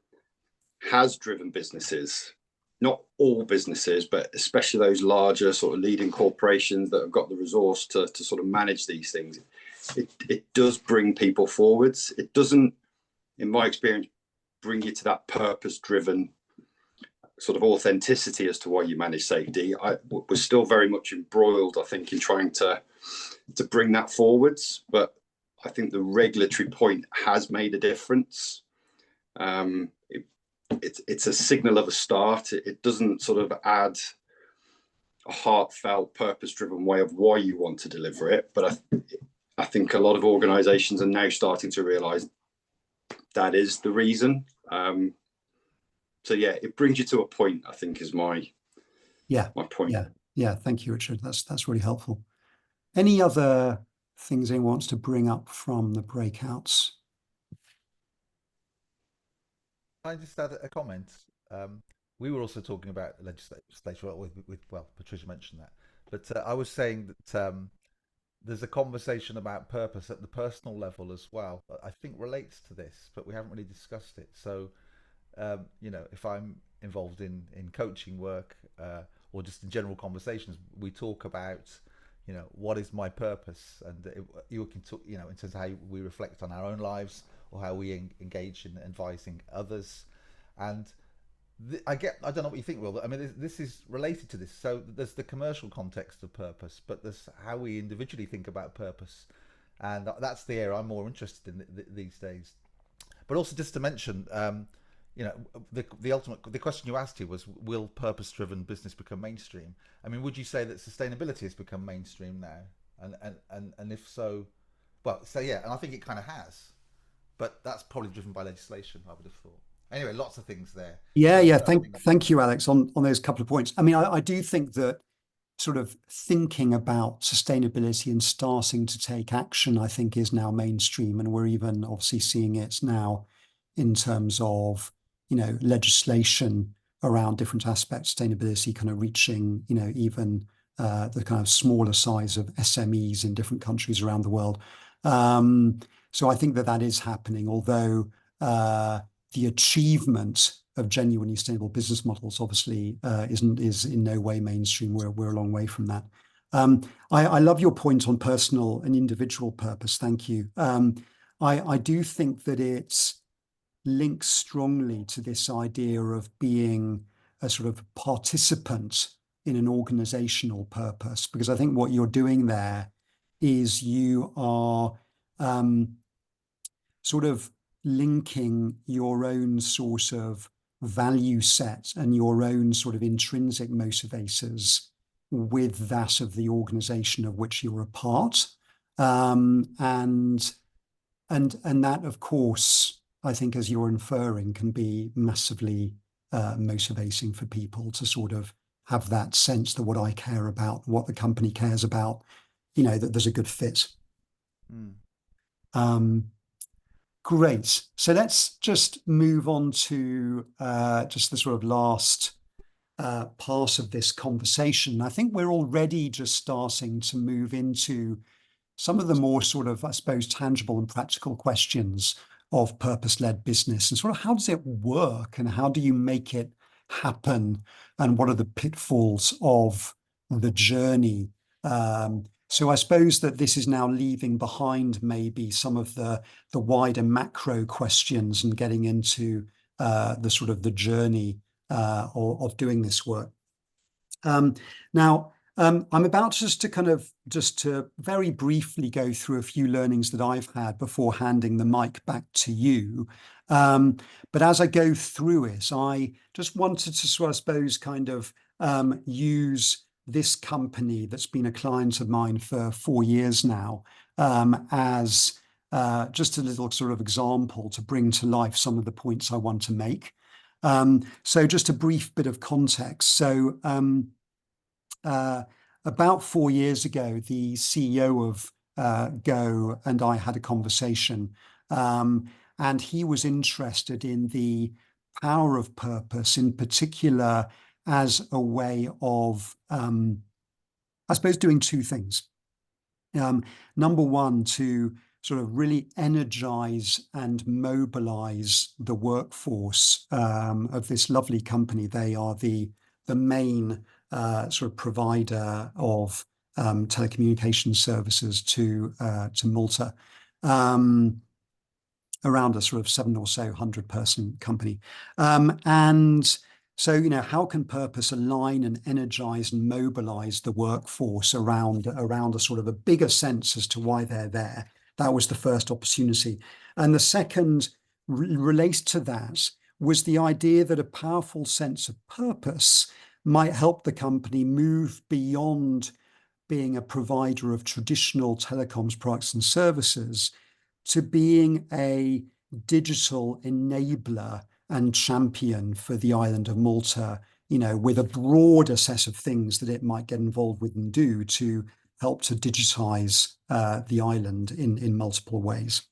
has driven businesses, not all businesses, but especially those larger sort of leading corporations that have got the resource to sort of manage these things. It does bring people forwards. It doesn't, in my experience, bring you to that purpose-driven sort of authenticity as to why you manage safety. We're still very much embroiled, I think, in trying to bring that forwards. But I think the regulatory point has made a difference. It's a signal of a start. It doesn't sort of add a heartfelt, purpose-driven way of why you want to deliver it. But I think a lot of organisations are now starting to realise that is the reason. So yeah, it brings you to a point, I think, is my point. Yeah. Thank you, Richard. That's really helpful. Any other things anyone wants to bring up from the breakouts? I just add a comment. We were also talking about legislation. Well, Patricia mentioned that, but I was saying that there's a conversation about purpose at the personal level as well, that I think relates to this, but we haven't really discussed it. So, if I'm involved in coaching work or just in general conversations, we talk about, what is my purpose, and you can talk, in terms of how we reflect on our own lives or how we engage in advising others. And I don't know what you think, Will. I mean, this is related to this. So there's the commercial context of purpose, but there's how we individually think about purpose, and that's the area I'm more interested in these days. But also, just to mention, the question you asked here was, will purpose-driven business become mainstream? I mean, would you say that sustainability has become mainstream now? And if so, well, so yeah, and I think it kind of has, but that's probably driven by legislation, I would have thought. Anyway, lots of things there. Yeah. Thank you, Alex, on those couple of points. I mean, I do think that sort of thinking about sustainability and starting to take action, I think, is now mainstream, and we're even obviously seeing it now in terms of, legislation around different aspects, sustainability kind of reaching, even the kind of smaller size of SMEs in different countries around the world. So I think that is happening, although the achievement genuinely sustainable business models obviously is in no way mainstream. We're a long way from that. I love your point on personal and individual purpose. Thank you. I do think that it links strongly to this idea of being a sort of participant in an organizational purpose, because I think what you're doing there is you are sort of linking your own sort of value set and your own sort of intrinsic motivators with that of the organization of which you're a part. And that, of course, I think, as you're inferring, can be massively motivating for people to sort of have that sense that what I care about, what the company cares about, that there's a good fit. Great. So let's just move on to just the sort of last part of this conversation. I think we're already just starting to move into some of the more sort of, I suppose, tangible and practical questions of purpose-led business, and sort of how does it work and how do you make it happen, and what are the pitfalls of the journey? So I suppose that this is now leaving behind maybe some of the wider macro questions and getting into the sort of the journey of doing this work. Now, I'm about just to very briefly go through a few learnings that I've had before handing the mic back to you. But as I go through it, I just wanted to sort of, I suppose, kind of use this company that's been a client of mine for 4 years now as just a little sort of example to bring to life some of the points I want to make. So just a brief bit of context. So about 4 years ago, the CEO of Go and I had a conversation, and he was interested in the power of purpose, in particular as a way of, I suppose, doing two things. Number one, to sort of really energize and mobilize the workforce of this lovely company. They are the main sort of provider of telecommunication services to Malta, around a sort of 700 or so person company. And so, how can purpose align and energize and mobilize the workforce around a sort of a bigger sense as to why they're there? That was the first opportunity. And the second relates to that was the idea that a powerful sense of purpose might help the company move beyond being a provider of traditional telecoms products and services to being a digital enabler and champion for the island of Malta, with a broader set of things that it might get involved with and do to help to digitize the island in multiple ways.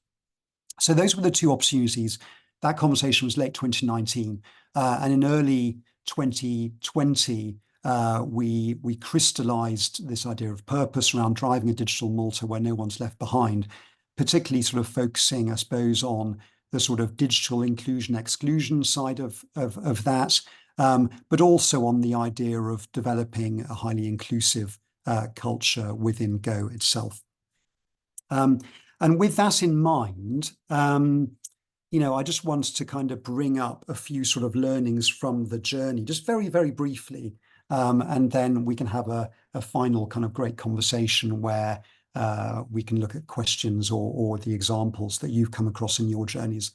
So those were the two opportunities. That conversation was late 2019, and in early 2020, we crystallized this idea of purpose around driving a digital Malta where no one's left behind, particularly sort of focusing, I suppose, on the sort of digital inclusion exclusion side of that, but also on the idea of developing a highly inclusive culture within Go itself. And with that in mind, I just wanted to kind of bring up a few sort of learnings from the journey, just very, very briefly, and then we can have a final kind of great conversation where we can look at questions or the examples that you've come across in your journeys.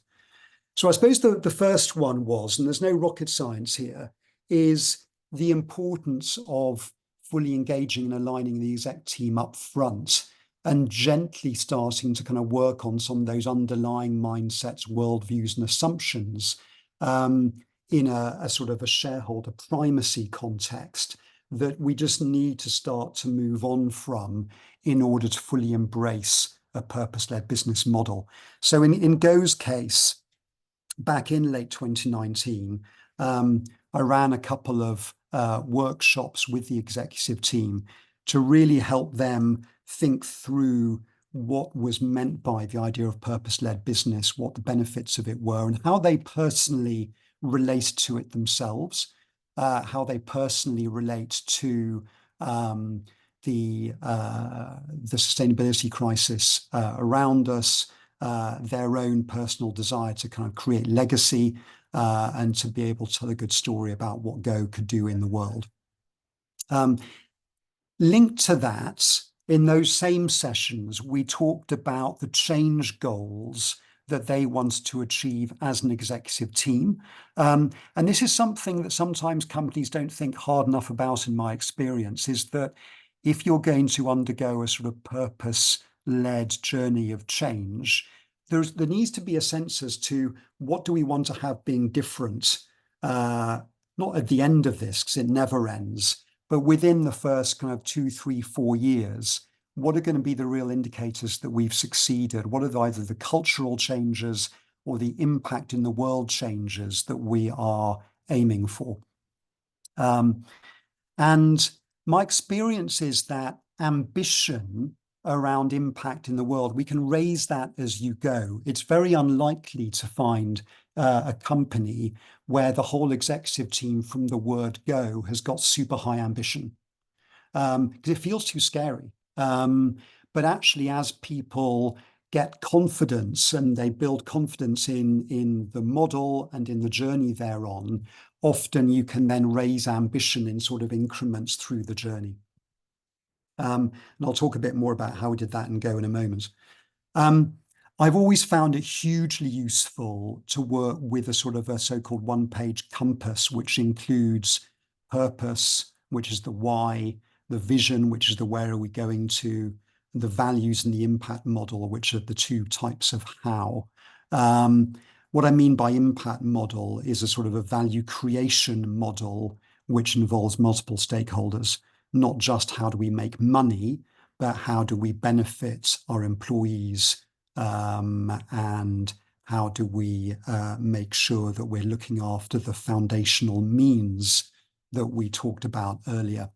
So I suppose the first one was, and there's no rocket science here, is the importance of fully engaging and aligning the exec team up front and gently starting to kind of work on some of those underlying mindsets, worldviews, and assumptions in a sort of a shareholder primacy context that we just need to start to move on from in order to fully embrace a purpose-led business model. So in Go's case, back in late 2019, I ran a couple of workshops with the executive team to really help them think through what was meant by the idea of purpose-led business, what the benefits of it were, and how they personally relate to it themselves, how they personally relate to the sustainability crisis around us, their own personal desire to kind of create legacy, and to be able to tell a good story about what Go could do in the world. Linked to that, in those same sessions, we talked about the change goals that they want to achieve as an executive team. And this is something that sometimes companies don't think hard enough about, in my experience, is that if you're going to undergo a sort of purpose-led journey of change, there needs to be a sense as to what do we want to have being different, not at the end of this, because it never ends, but within the first kind of 2, 3, 4 years. What are going to be the real indicators that we've succeeded? What are either the cultural changes or the impact in the world changes that we are aiming for? And my experience is that ambition around impact in the world, we can raise that as you go. It's very unlikely to find a company where the whole executive team from the word go has got super high ambition, because it feels too scary. But actually, as people get confidence and they build confidence in the model and in the journey they're on, often you can then raise ambition in sort of increments through the journey. And I'll talk a bit more about how we did that in Go in a moment. I've always found it hugely useful to work with a sort of a so-called one-page compass, which includes purpose, which is the why, the vision, which is the where are we going to, the values and the impact model, which are the two types of how. What I mean by impact model is a sort of a value creation model, which involves multiple stakeholders, not just how do we make money, but how do we benefit our employees, and how do we make sure that we're looking after the foundational means that we talked about earlier.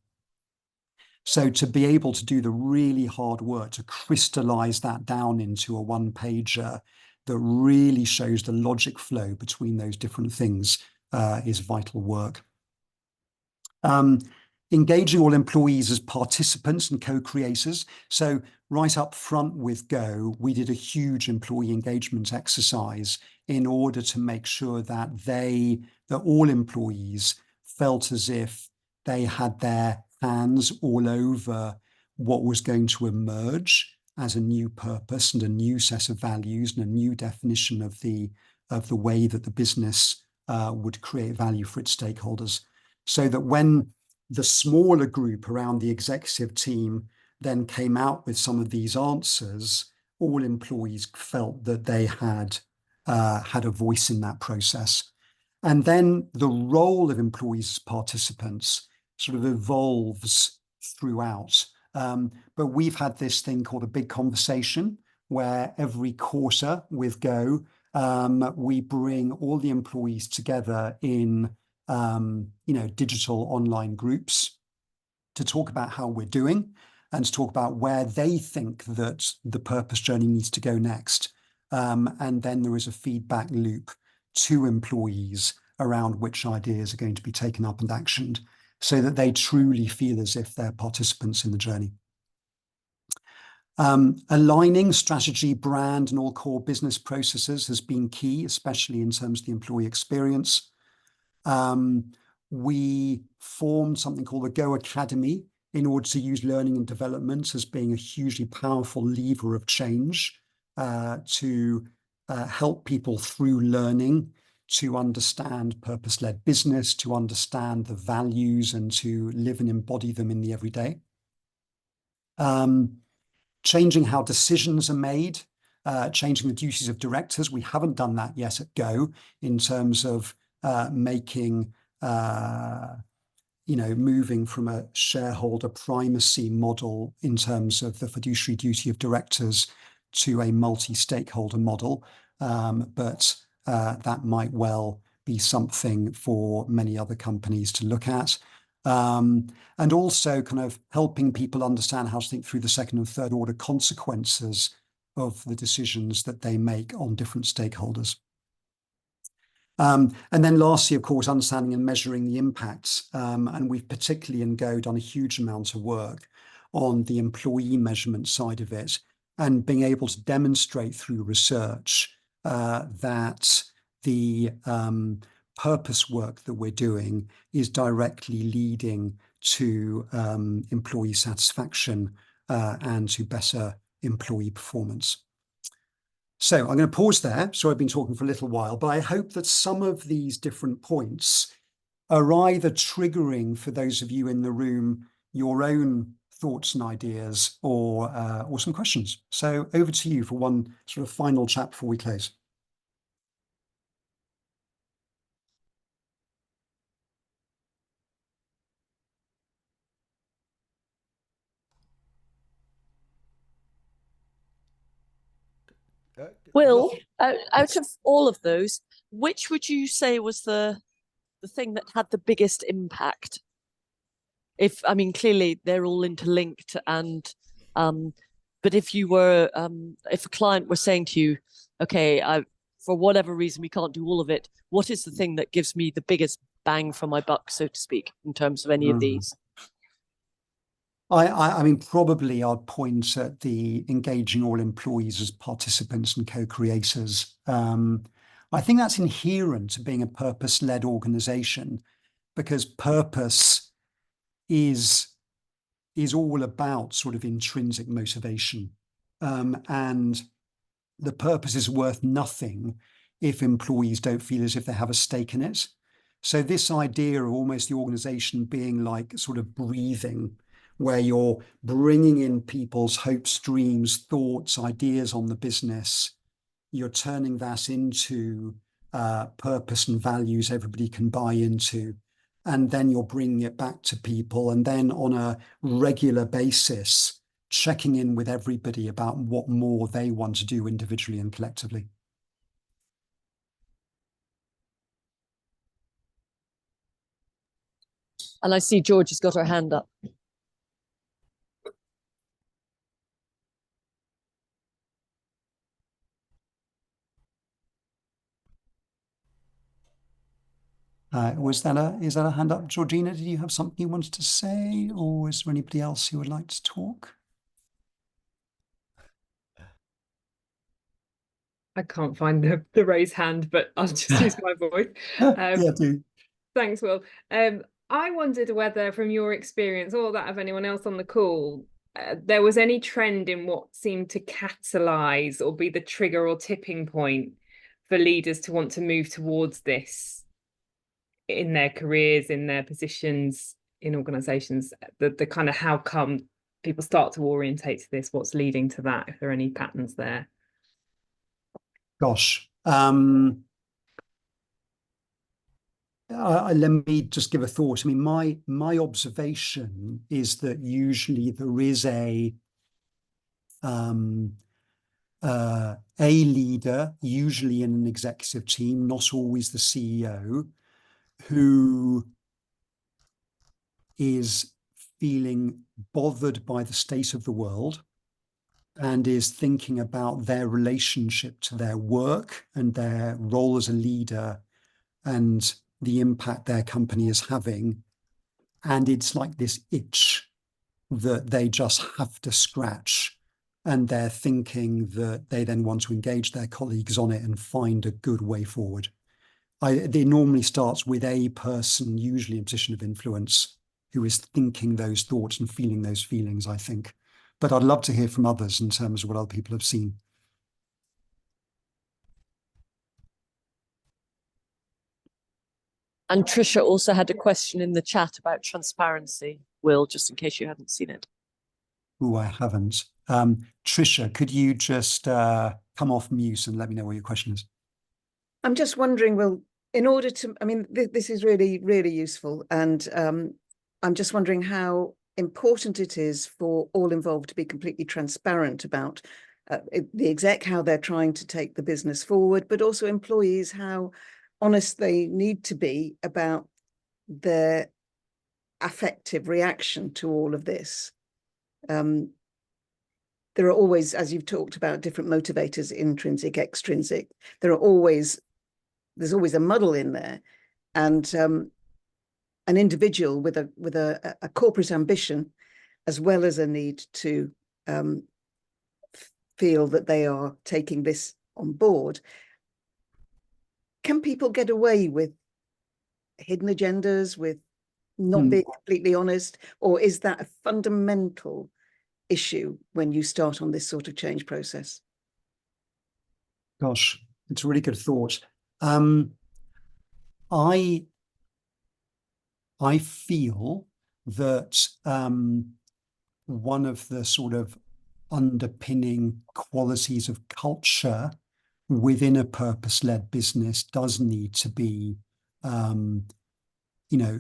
So to be able to do the really hard work to crystallize that down into a one-pager that really shows the logic flow between those different things is vital work. Engaging all employees as participants and co-creators. So right up front with Go, we did a huge employee engagement exercise in order to make sure that all employees felt as if they had their hands all over what was going to emerge as a new purpose and a new set of values and a new definition of the way that the business would create value for its stakeholders. So that when the smaller group around the executive team then came out with some of these answers, all employees felt that they had a voice in that process. And then the role of employees as participants sort of evolves throughout. But we've had this thing called a big conversation, where every quarter with Go, we bring all the employees together in digital online groups to talk about how we're doing and to talk about where they think that the purpose journey needs to go next. And then there is a feedback loop to employees around which ideas are going to be taken up and actioned, so that they truly feel as if they're participants in the journey. Aligning strategy, brand, and all core business processes has been key, especially in terms of the employee experience. We formed something called the Go Academy in order to use learning and development as being a hugely powerful lever of change, to help people through learning, to understand purpose-led business, to understand the values and to live and embody them in the everyday. Changing how decisions are made, changing the duties of directors. We haven't done that yet at Go in terms of making, moving from a shareholder primacy model in terms of the fiduciary duty of directors to a multi-stakeholder model. But that might well be something for many other companies to look at. And also kind of helping people understand how to think through the second and third order consequences of the decisions that they make on different stakeholders. And then lastly, of course, understanding and measuring the impacts. And we've particularly in Go done a huge amount of work on the employee measurement side of it, and being able to demonstrate through research that the purpose work that we're doing is directly leading to employee satisfaction and to better employee performance. So I'm going to pause there. So I've been talking for a little while, but I hope that some of these different points are either triggering for those of you in the room your own thoughts and ideas, or some questions. So over to you for one sort of final chat before we close. Will, out of all of those, which would you say was the thing that had the biggest impact? If, I mean, clearly they're all interlinked, and but if you were, if a client were saying to you, okay, for whatever reason we can't do all of it, what is the thing that gives me the biggest bang for my buck, so to speak, in terms of any of these? I mean, probably I'd point at the engaging all employees as participants and co-creators. I think that's inherent to being a purpose-led organization, because purpose is all about sort of intrinsic motivation. And the purpose is worth nothing if employees don't feel as if they have a stake in it. So this idea of almost the organization being like sort of breathing, where you're bringing in people's hopes, dreams, thoughts, ideas on the business, you're turning that into purpose and values everybody can buy into, and then you're bringing it back to people, and then on a regular basis, checking in with everybody about what more they want to do individually and collectively. And I see George has got her hand up. Is that a hand up? Georgina, did you have something you wanted to say, or is there anybody else who would like to talk? I can't find the raised hand, but I'll just use my voice. Yeah, do. Thanks, Will. I wondered whether, from your experience or that of anyone else on the call, there was any trend in what seemed to catalyze or be the trigger or tipping point for leaders to want to move towards this in their careers, in their positions, in organizations, the kind of how come people start to orientate to this, what's leading to that, if there are any patterns there? Gosh. Let me just give a thought. I mean, my observation is that usually there is a leader, usually in an executive team, not always the CEO, who is feeling bothered by the state of the world and is thinking about their relationship to their work and their role as a leader and the impact their company is having. And it's like this itch that they just have to scratch. And they're thinking that they then want to engage their colleagues on it and find a good way forward. It normally starts with a person, usually in a position of influence, who is thinking those thoughts and feeling those feelings, I think. But I'd love to hear from others in terms of what other people have seen. And Trisha also had a question in the chat about transparency, Will, just in case you hadn't seen it. Oh, I haven't. Trisha, could you just come off mute and let me know what your question is? I'm just wondering, Will, in order to, I mean, this is really, really useful. And I'm just wondering how important it is for all involved to be completely transparent about the exec, how they're trying to take the business forward, but also employees, how honest they need to be about their affective reaction to all of this. There are always, as you've talked about, different motivators, intrinsic, extrinsic. There are always there's always a muddle in there, and an individual with a corporate ambition, as well as a need to feel that they are taking this on board. Can people get away with hidden agendas, with not being completely honest, or is that a fundamental issue when you start on this sort of change process? Gosh, it's a really good thought. I feel that one of the sort of underpinning qualities of culture within a purpose-led business does need to be,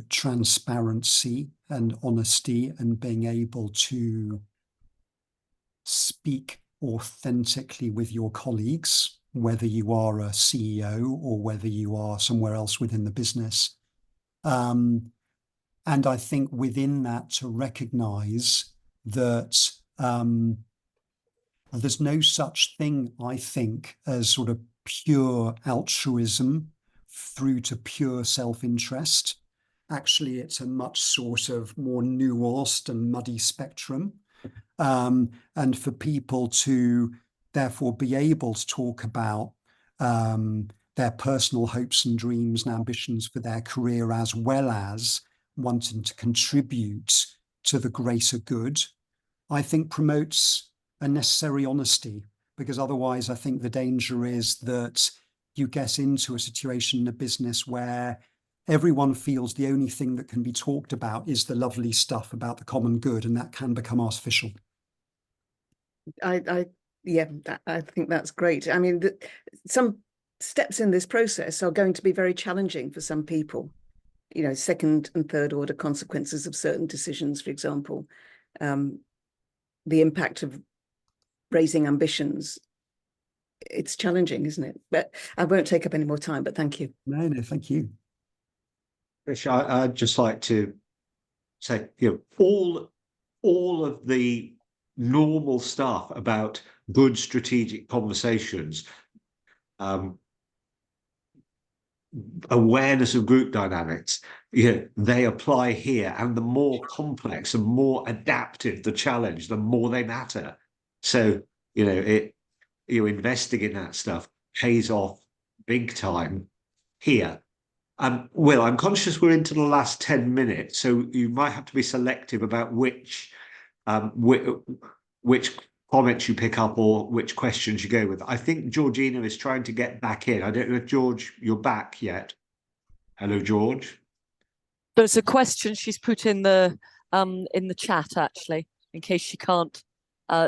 transparency and honesty, and being able to speak authentically with your colleagues, whether you are a CEO or whether you are somewhere else within the business. And I think within that, to recognize that there's no such thing, I think, as sort of pure altruism through to pure self-interest. Actually, it's a much sort of more nuanced and muddy spectrum. And for people to therefore be able to talk about their personal hopes and dreams and ambitions for their career, as well as wanting to contribute to the greater good, I think promotes a necessary honesty, because otherwise I think the danger is that you get into a situation in a business where everyone feels the only thing that can be talked about is the lovely stuff about the common good, and that can become artificial. I think that's great. I mean, some steps in this process are going to be very challenging for some people. Second and third order consequences of certain decisions, for example, the impact of raising ambitions. It's challenging, isn't it? But I won't take up any more time, but thank you. No, thank you. Rich, I'd just like to say, all of the normal stuff about good strategic conversations, awareness of group dynamics, they apply here. And the more complex and more adaptive the challenge, the more they matter. So, investing in that stuff pays off big time here. Will, I'm conscious we're into the last 10 minutes, so you might have to be selective about which comments you pick up or which questions you go with. I think Georgina is trying to get back in. I don't know if, George, you're back yet. Hello, George. There's a question she's put in the chat, actually, in case she can't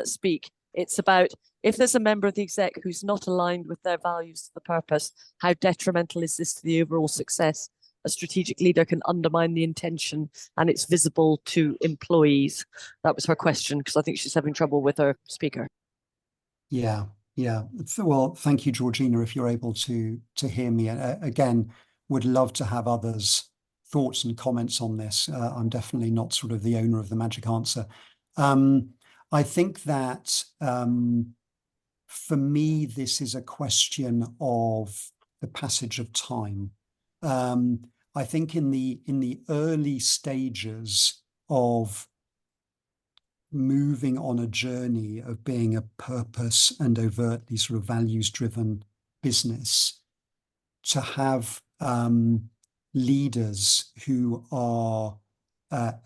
speak. It's about, if there's a member of the exec who's not aligned with their values to the purpose, how detrimental is this to the overall success? A strategic leader can undermine the intention and it's visible to employees. That was her question, because I think she's having trouble with her speaker. Yeah. Well, thank you, Georgina, if you're able to hear me. Again, would love to have others' thoughts and comments on this. I'm definitely not sort of the owner of the magic answer. I think that for me, this is a question of the passage of time. I think in the early stages of moving on a journey of being a purpose and overtly sort of values-driven business, to have leaders who are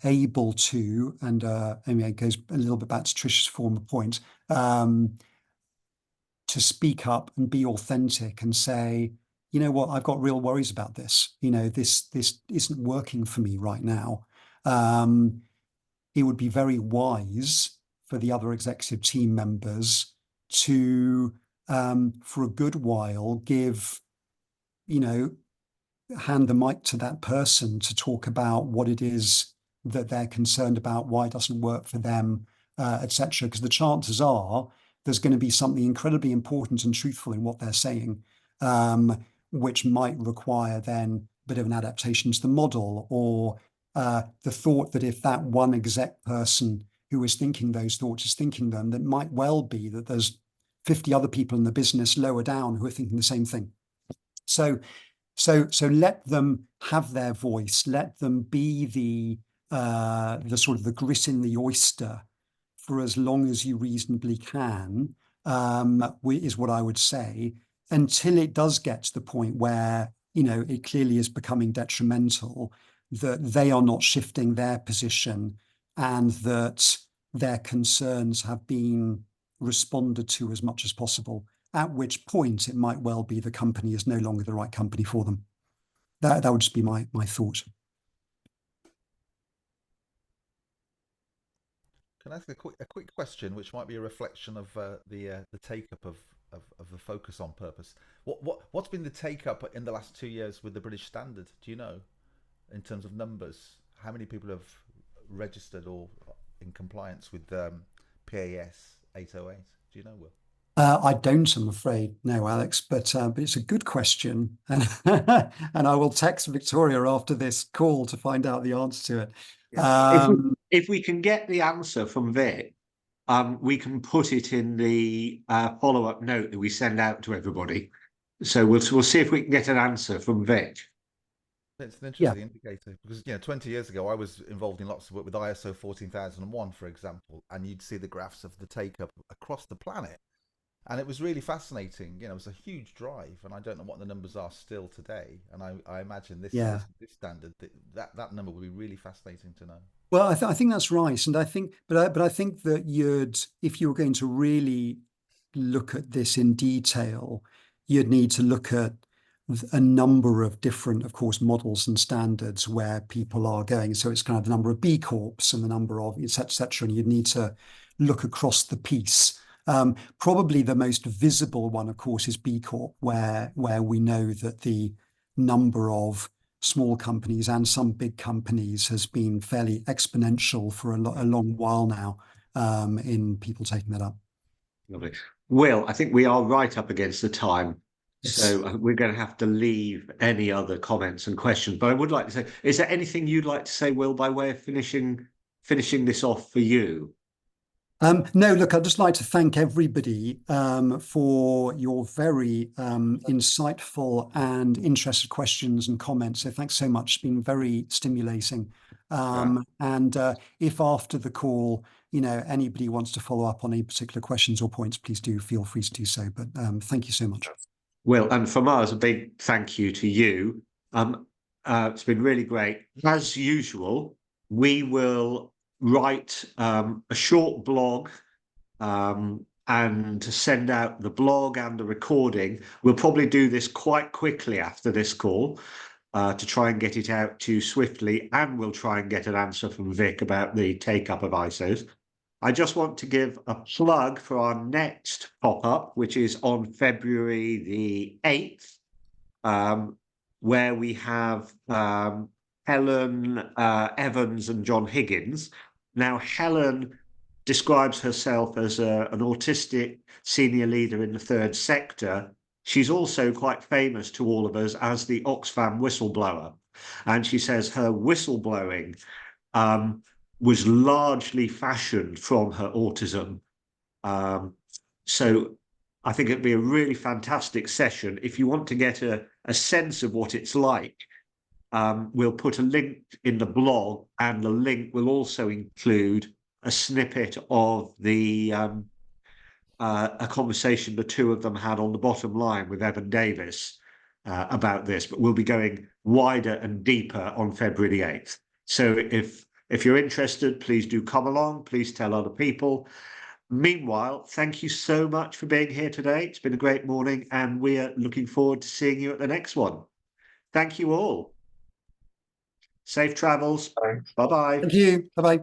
able to, and it goes a little bit back to Trish's former point, to speak up and be authentic and say, you know what, I've got real worries about this. This isn't working for me right now. It would be very wise for the other executive team members to, for a good while, hand the mic to that person to talk about what it is that they're concerned about, why it doesn't work for them, etc. Because the chances are there's going to be something incredibly important and truthful in what they're saying, which might require then a bit of an adaptation to the model, or the thought that if that one exec person who is thinking those thoughts is thinking them, that might well be that there's 50 other people in the business lower down who are thinking the same thing. So So let them have their voice, let them be the sort of the grit in the oyster for as long as you reasonably can, is what I would say, until it does get to the point where, it clearly is becoming detrimental, that they are not shifting their position and that their concerns have been responded to as much as possible, at which point it might well be the company is no longer the right company for them. That would just be my thought. Can I ask a quick question, which might be a reflection of the take up of the focus on purpose? What's been the take up in the last 2 years with the British Standard? Do you know, in terms of numbers, how many people have registered or in compliance with PAS 808? Do you know, Will? I don't, I'm afraid, no, Alex, but it's a good question, and I will text Victoria after this call to find out the answer to it. If we can get the answer from Vic, we can put it in the follow-up note that we send out to everybody. So we'll see if we can get an answer from Vic. It's an interesting indicator because 20 years ago I was involved in lots of work with ISO 14001, for example, and you'd see the graphs of the take up across the planet, and it was really fascinating. It was a huge drive, and I don't know what the numbers are still today. And I imagine this standard that number would be really fascinating to know. Well, I think that's right, and I think, but I think that if you were going to really look at this in detail, you'd need to look at a number of different, of course, models and standards where people are going. So it's kind of the number of B Corps and the number of et cetera, and you'd need to look across the piece. Probably the most visible one, of course, is B Corp, where we know that the number of small companies and some big companies has been fairly exponential for a long while now, in people taking that up. Lovely. Will, I think we are right up against the time. Yes. So we're going to have to leave any other comments and questions. But I would like to say, is there anything you'd like to say, Will, by way of finishing this off for you? No, look, I'd just like to thank everybody for your very insightful and interested questions and comments. So thanks so much. It's been very stimulating. And if after the call, anybody wants to follow up on any particular questions or points, please do feel free to do so. But thank you so much. Will, and from us, a big thank you to you. It's been really great. As usual, we will write a short blog and send out the blog and the recording. We'll probably do this quite quickly after this call to try and get it out to you swiftly, and we'll try and get an answer from Vic about the take-up of ISOs. I just want to give a plug for our next pop-up, which is on February the 8th, where we have Helen Evans and John Higgins. Now, Helen describes herself as an autistic senior leader in the third sector. She's also quite famous to all of us as the Oxfam whistleblower. And she says her whistleblowing was largely fashioned from her autism. So I think it'd be a really fantastic session. If you want to get a sense of what it's like, we'll put a link in the blog, and the link will also include a snippet of a conversation the two of them had on the bottom line with Evan Davis about this. But we'll be going wider and deeper on February the 8th. So if you're interested, please do come along. Please tell other people. Meanwhile, thank you so much for being here today. It's been a great morning, and we are looking forward to seeing you at the next one. Thank you all. Safe travels. Bye-bye. Thank you. Bye-bye.